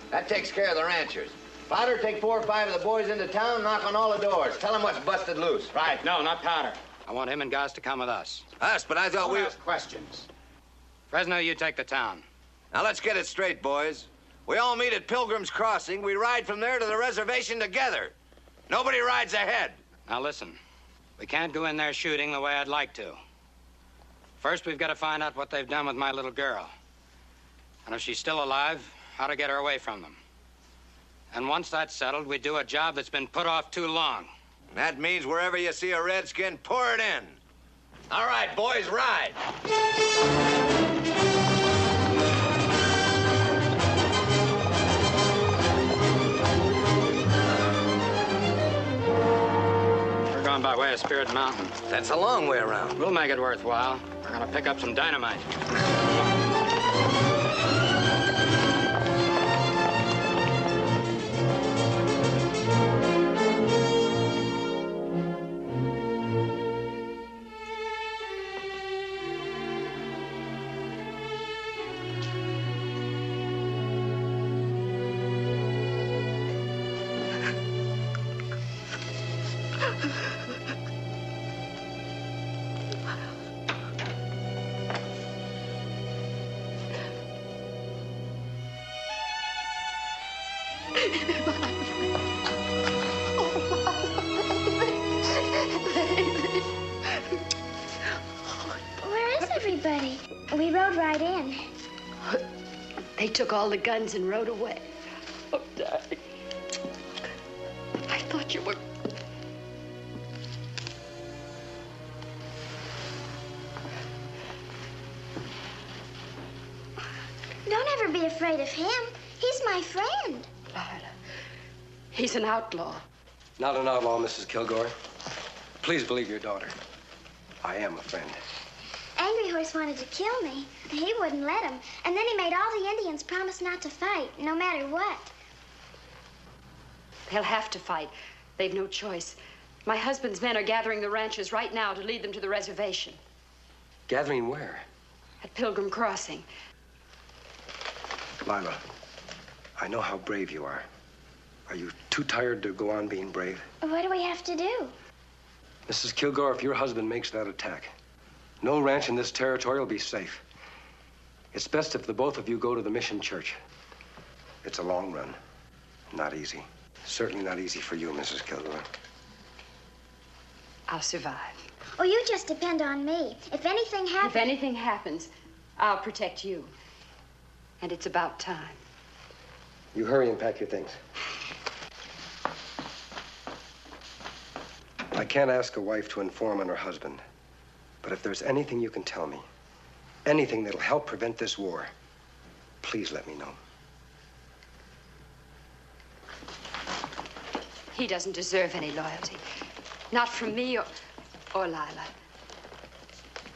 That takes care of the ranchers. Powder, take 4 or 5 of the boys into town, knock on all the doors. Tell them what's busted loose. Right, no, not Powder. I want him and Goss to come with us. Us, but I thought we... ask questions. Fresno, you take the town. Now, let's get it straight, boys. We all meet at Pilgrim's Crossing. We ride from there to the reservation together. Nobody rides ahead. Now, listen. We can't go in there shooting the way I'd like to. First, we've got to find out what they've done with my little girl. And if she's still alive, how to get her away from them. And once that's settled, we do a job that's been put off too long. That means wherever you see a redskin, pour it in. All right, boys, ride. We're going by way of Spirit Mountain. That's a long way around. We'll make it worthwhile. We're gonna pick up some dynamite. Where is everybody? We rode right in. They took all the guns and rode away. Oh, Daddy. I thought you were... Don't ever be afraid of him. He's my friend. Lila, he's an outlaw. Not an outlaw, Mrs. Kilgore. Please believe your daughter. I am a friend. Angry Horse wanted to kill me. He wouldn't let him. And then he made all the Indians promise not to fight, no matter what. They'll have to fight. They've no choice. My husband's men are gathering the ranchers right now to lead them to the reservation. Gathering where? At Pilgrim Crossing. Lila, I know how brave you are. Are you too tired to go on being brave? What do we have to do? Mrs. Kilgore, if your husband makes that attack, no ranch in this territory will be safe. It's best if the both of you go to the mission church. It's a long run. Not easy. Certainly not easy for you, Mrs. Kilgore. I'll survive. Oh, you just depend on me. If anything happens... If anything happens, I'll protect you. And it's about time. You hurry and pack your things. I can't ask a wife to inform on her husband. But if there's anything you can tell me, anything that'll help prevent this war, please let me know. He doesn't deserve any loyalty. Not from me or Lila.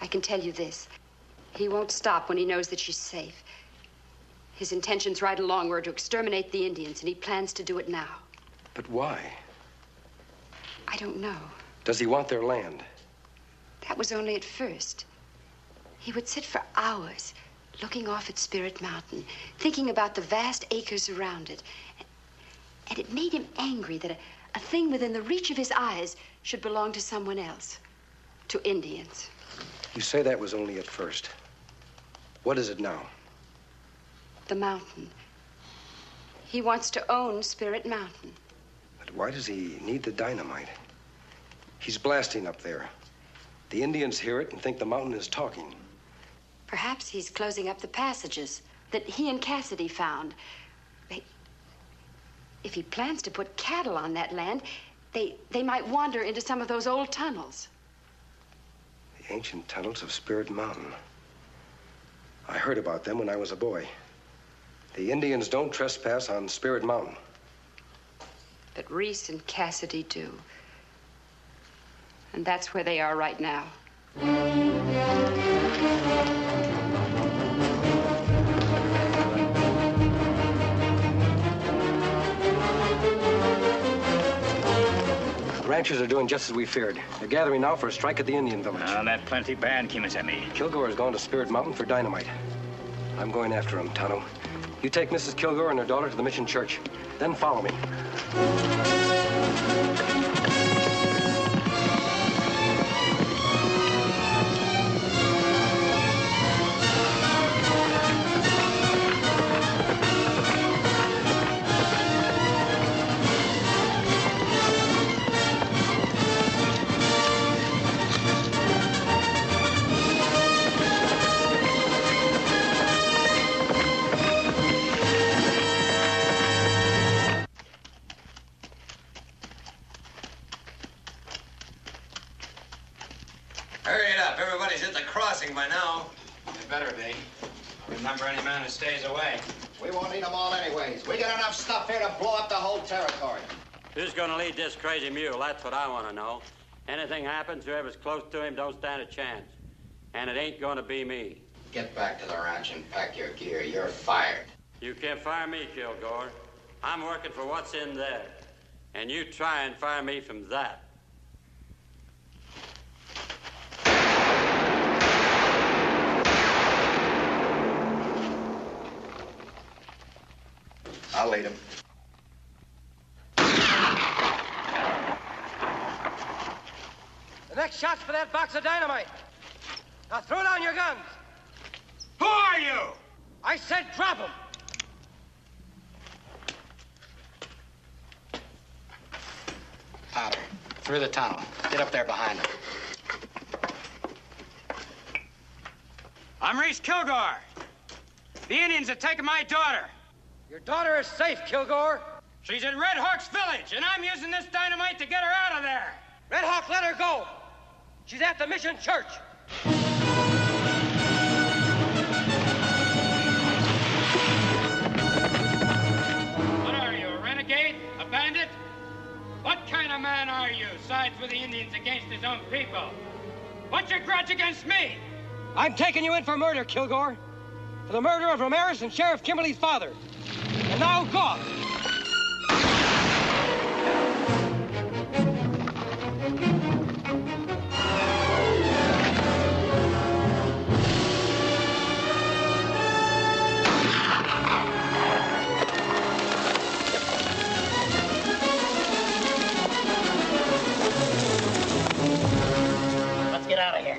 I can tell you this. He won't stop when he knows that she's safe. His intentions right along were to exterminate the Indians, and he plans to do it now. But why? I don't know. Does he want their land? That was only at first. He would sit for hours looking off at Spirit Mountain, thinking about the vast acres around it. And it made him angry that a thing within the reach of his eyes should belong to someone else, to Indians. You say that was only at first. What is it now? The mountain. He wants to own Spirit Mountain. But why does he need the dynamite? He's blasting up there. The Indians hear it and think the mountain is talking. Perhaps he's closing up the passages that he and Cassidy found. If he plans to put cattle on that land, they might wander into some of those old tunnels. The ancient tunnels of Spirit Mountain. I heard about them when I was a boy. The Indians don't trespass on Spirit Mountain. But Reese and Cassidy do. And that's where they are right now. ranchers are doing just as we feared. They're gathering now for a strike at the Indian village. Oh, that plenty bad, Kimasabi. Kilgore has gone to Spirit Mountain for dynamite. I'm going after him, Tonto. You take Mrs. Kilgore and her daughter to the mission church. Then follow me. Hurry it up. Everybody's at the crossing by now. It better be. I'll remember any man who stays away. We won't need them all anyways. We got enough stuff here to blow up the whole territory. Who's gonna lead this crazy mule? That's what I want to know. Anything happens, whoever's close to him don't stand a chance. And it ain't gonna be me. Get back to the ranch and pack your gear. You're fired. You can't fire me, Kilgore. I'm working for what's in there. And you try and fire me from that. I'll lead him. The next shot's for that box of dynamite. Now throw down your guns. Who are you? I said drop them. Powder, through the tunnel. Get up there behind him. I'm Reese Kilgore. The Indians have taken my daughter. Your daughter is safe, Kilgore. She's in Red Hawk's village, and I'm using this dynamite to get her out of there. Red Hawk, let her go. She's at the mission church. What are you, a renegade? A bandit? What kind of man are you, sides with the Indians against his own people? What's your grudge against me? I'm taking you in for murder, Kilgore. For the murder of Ramirez and Sheriff Kimberly's father. And now go. Let's get out of here.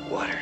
Water.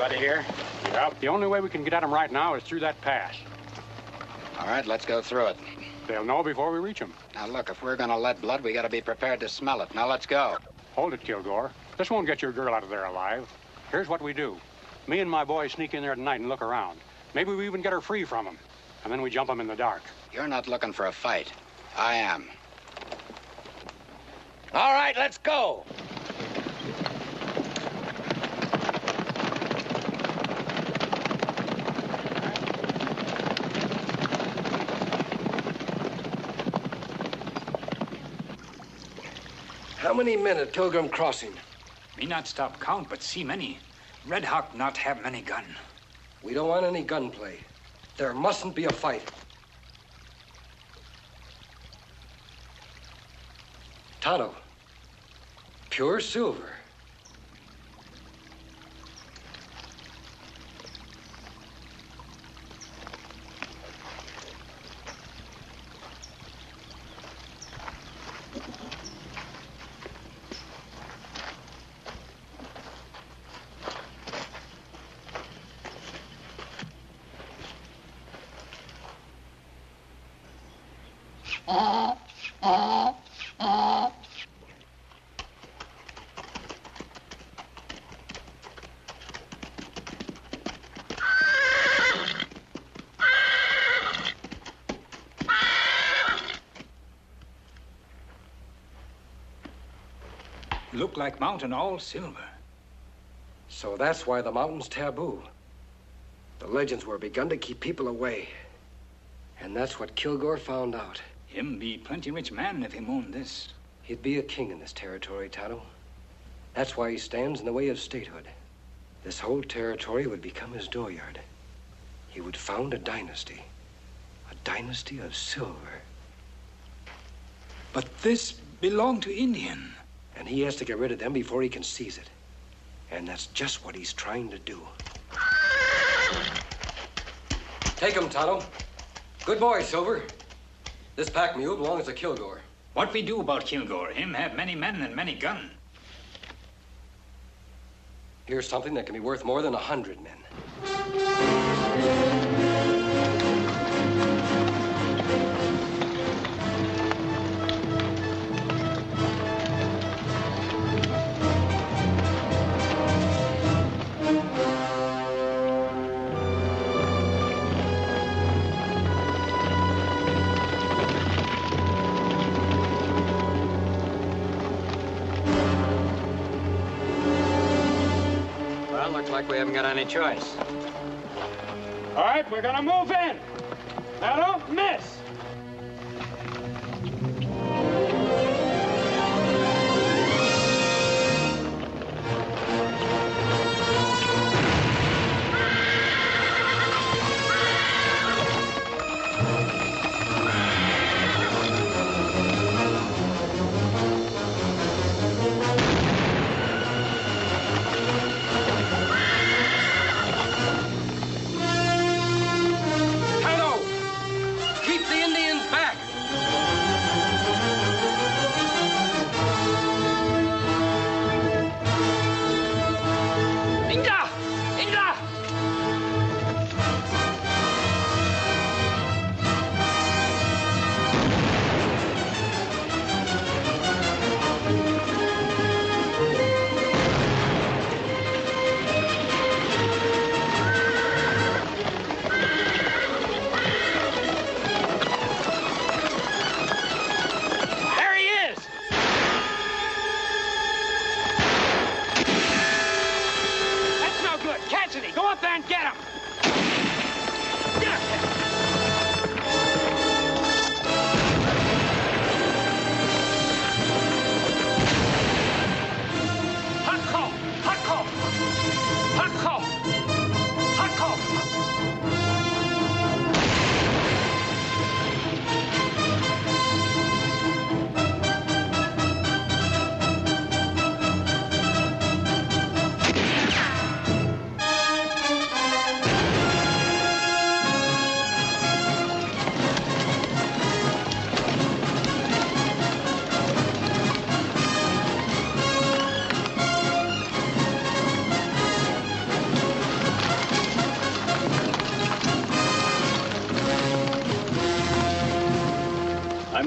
Anybody here? Yep. The only way we can get at them right now is through that pass. All right, let's go through it. They'll know before we reach them. Now, look, if we're gonna let blood, we gotta be prepared to smell it. Now, let's go. Hold it, Kilgore. This won't get your girl out of there alive. Here's what we do. Me and my boys sneak in there tonight and look around. Maybe we even get her free from them. And then we jump them in the dark. You're not looking for a fight. I am. All right, let's go. How many men at Pilgrim Crossing? Me not stop count, but see many. Red Hawk not have many gun. We don't want any gunplay. There mustn't be a fight. Tonto. Pure silver. Look like mountain all silver. So that's why the mountain's taboo. The legends were begun to keep people away. And that's what Kilgore found out. Him be plenty rich man if him own this. He'd be a king in this territory, Tonto. That's why he stands in the way of statehood. This whole territory would become his dooryard. He would found a dynasty of silver. But this belonged to Indian. And he has to get rid of them before he can seize it. And that's just what he's trying to do. Take him, Tonto. Good boy, Silver. This pack mule belongs to Kilgore. What we do about Kilgore? Him have many men and many gun. Here's something that can be worth more than 100 men. Like we haven't got any choice. All right, we're gonna move in. Now don't miss.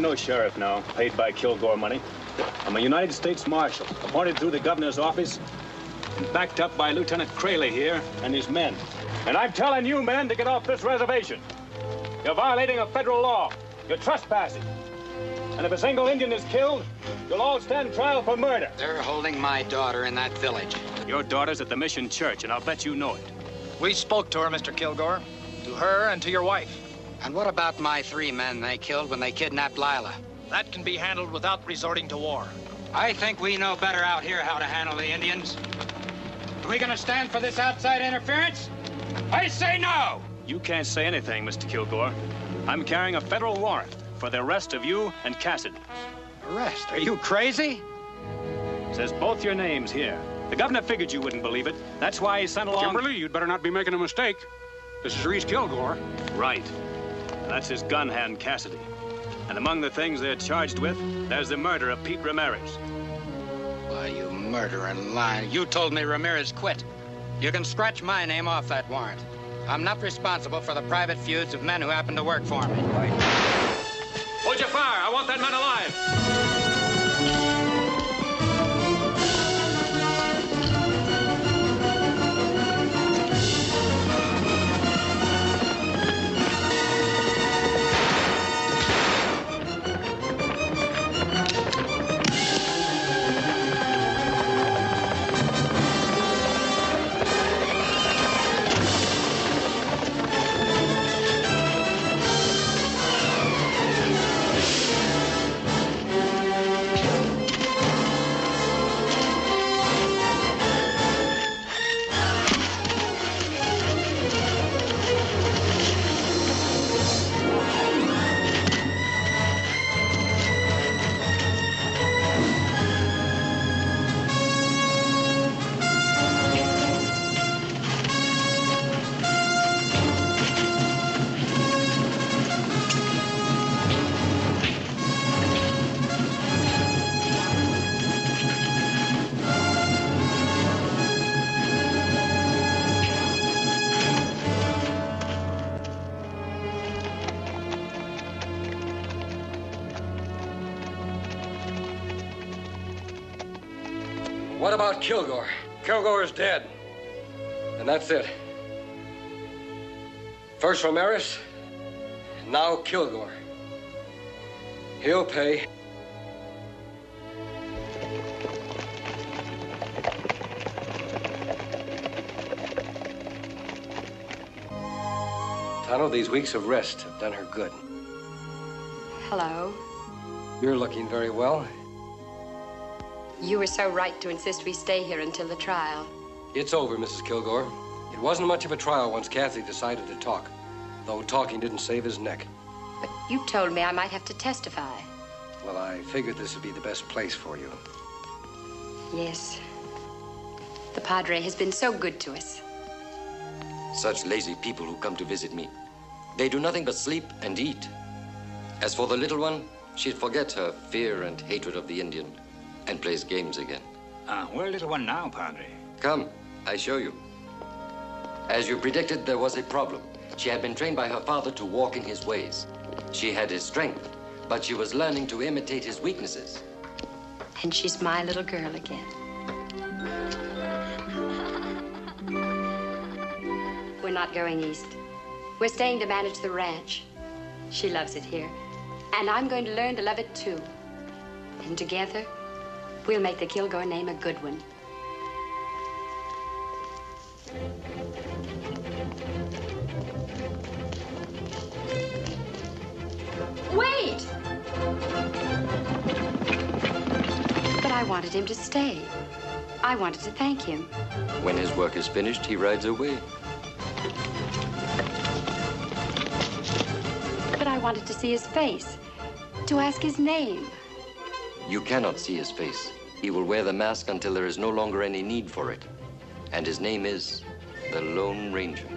no sheriff now, paid by Kilgore money. I'm a United States Marshal, appointed through the governor's office, and backed up by Lieutenant Crayley here and his men. And I'm telling you men to get off this reservation. You're violating a federal law. You're trespassing. And if a single Indian is killed, you'll all stand trial for murder. They're holding my daughter in that village. Your daughter's at the Mission Church, and I'll bet you know it. We spoke to her, Mr. Kilgore. To her and to your wife. And what about my 3 men they killed when they kidnapped Lila? That can be handled without resorting to war. I think we know better out here how to handle the Indians. Are we gonna stand for this outside interference? I say no! You can't say anything, Mr. Kilgore. I'm carrying a federal warrant for the arrest of you and Cassidy. Arrest? Are you crazy? Says both your names here. The governor figured you wouldn't believe it. That's why he sent along... Kimberly, you'd better not be making a mistake. This is Reese Kilgore. Right. That's his gun hand, Cassidy. And among the things they're charged with, there's the murder of Pete Ramirez. Why, you murdering lion. You told me Ramirez quit. You can scratch my name off that warrant. I'm not responsible for the private feuds of men who happen to work for me. Hold your fire. I want that man alive. What about Kilgore? Kilgore's dead. And that's it. First Ramirez, now Kilgore. He'll pay. Tano, these weeks of rest have done her good. Hello. You're looking very well. You were so right to insist we stay here until the trial. It's over, Mrs. Kilgore. It wasn't much of a trial once Kathy decided to talk, though talking didn't save his neck. But you told me I might have to testify. Well, I figured this would be the best place for you. Yes. The Padre has been so good to us. Such lazy people who come to visit me. They do nothing but sleep and eat. As for the little one, she'd forget her fear and hatred of the Indian and plays games again. Where little one now, Padre? Come, I show you. As you predicted, there was a problem. She had been trained by her father to walk in his ways. She had his strength, but she was learning to imitate his weaknesses. And she's my little girl again. We're not going east. We're staying to manage the ranch. She loves it here. And I'm going to learn to love it too. And together, we'll make the Kilgore name a good one. Wait! But I wanted him to stay. I wanted to thank him. When his work is finished, he rides away. But I wanted to see his face, to ask his name. You cannot see his face. He will wear the mask until there is no longer any need for it. And his name is the Lone Ranger.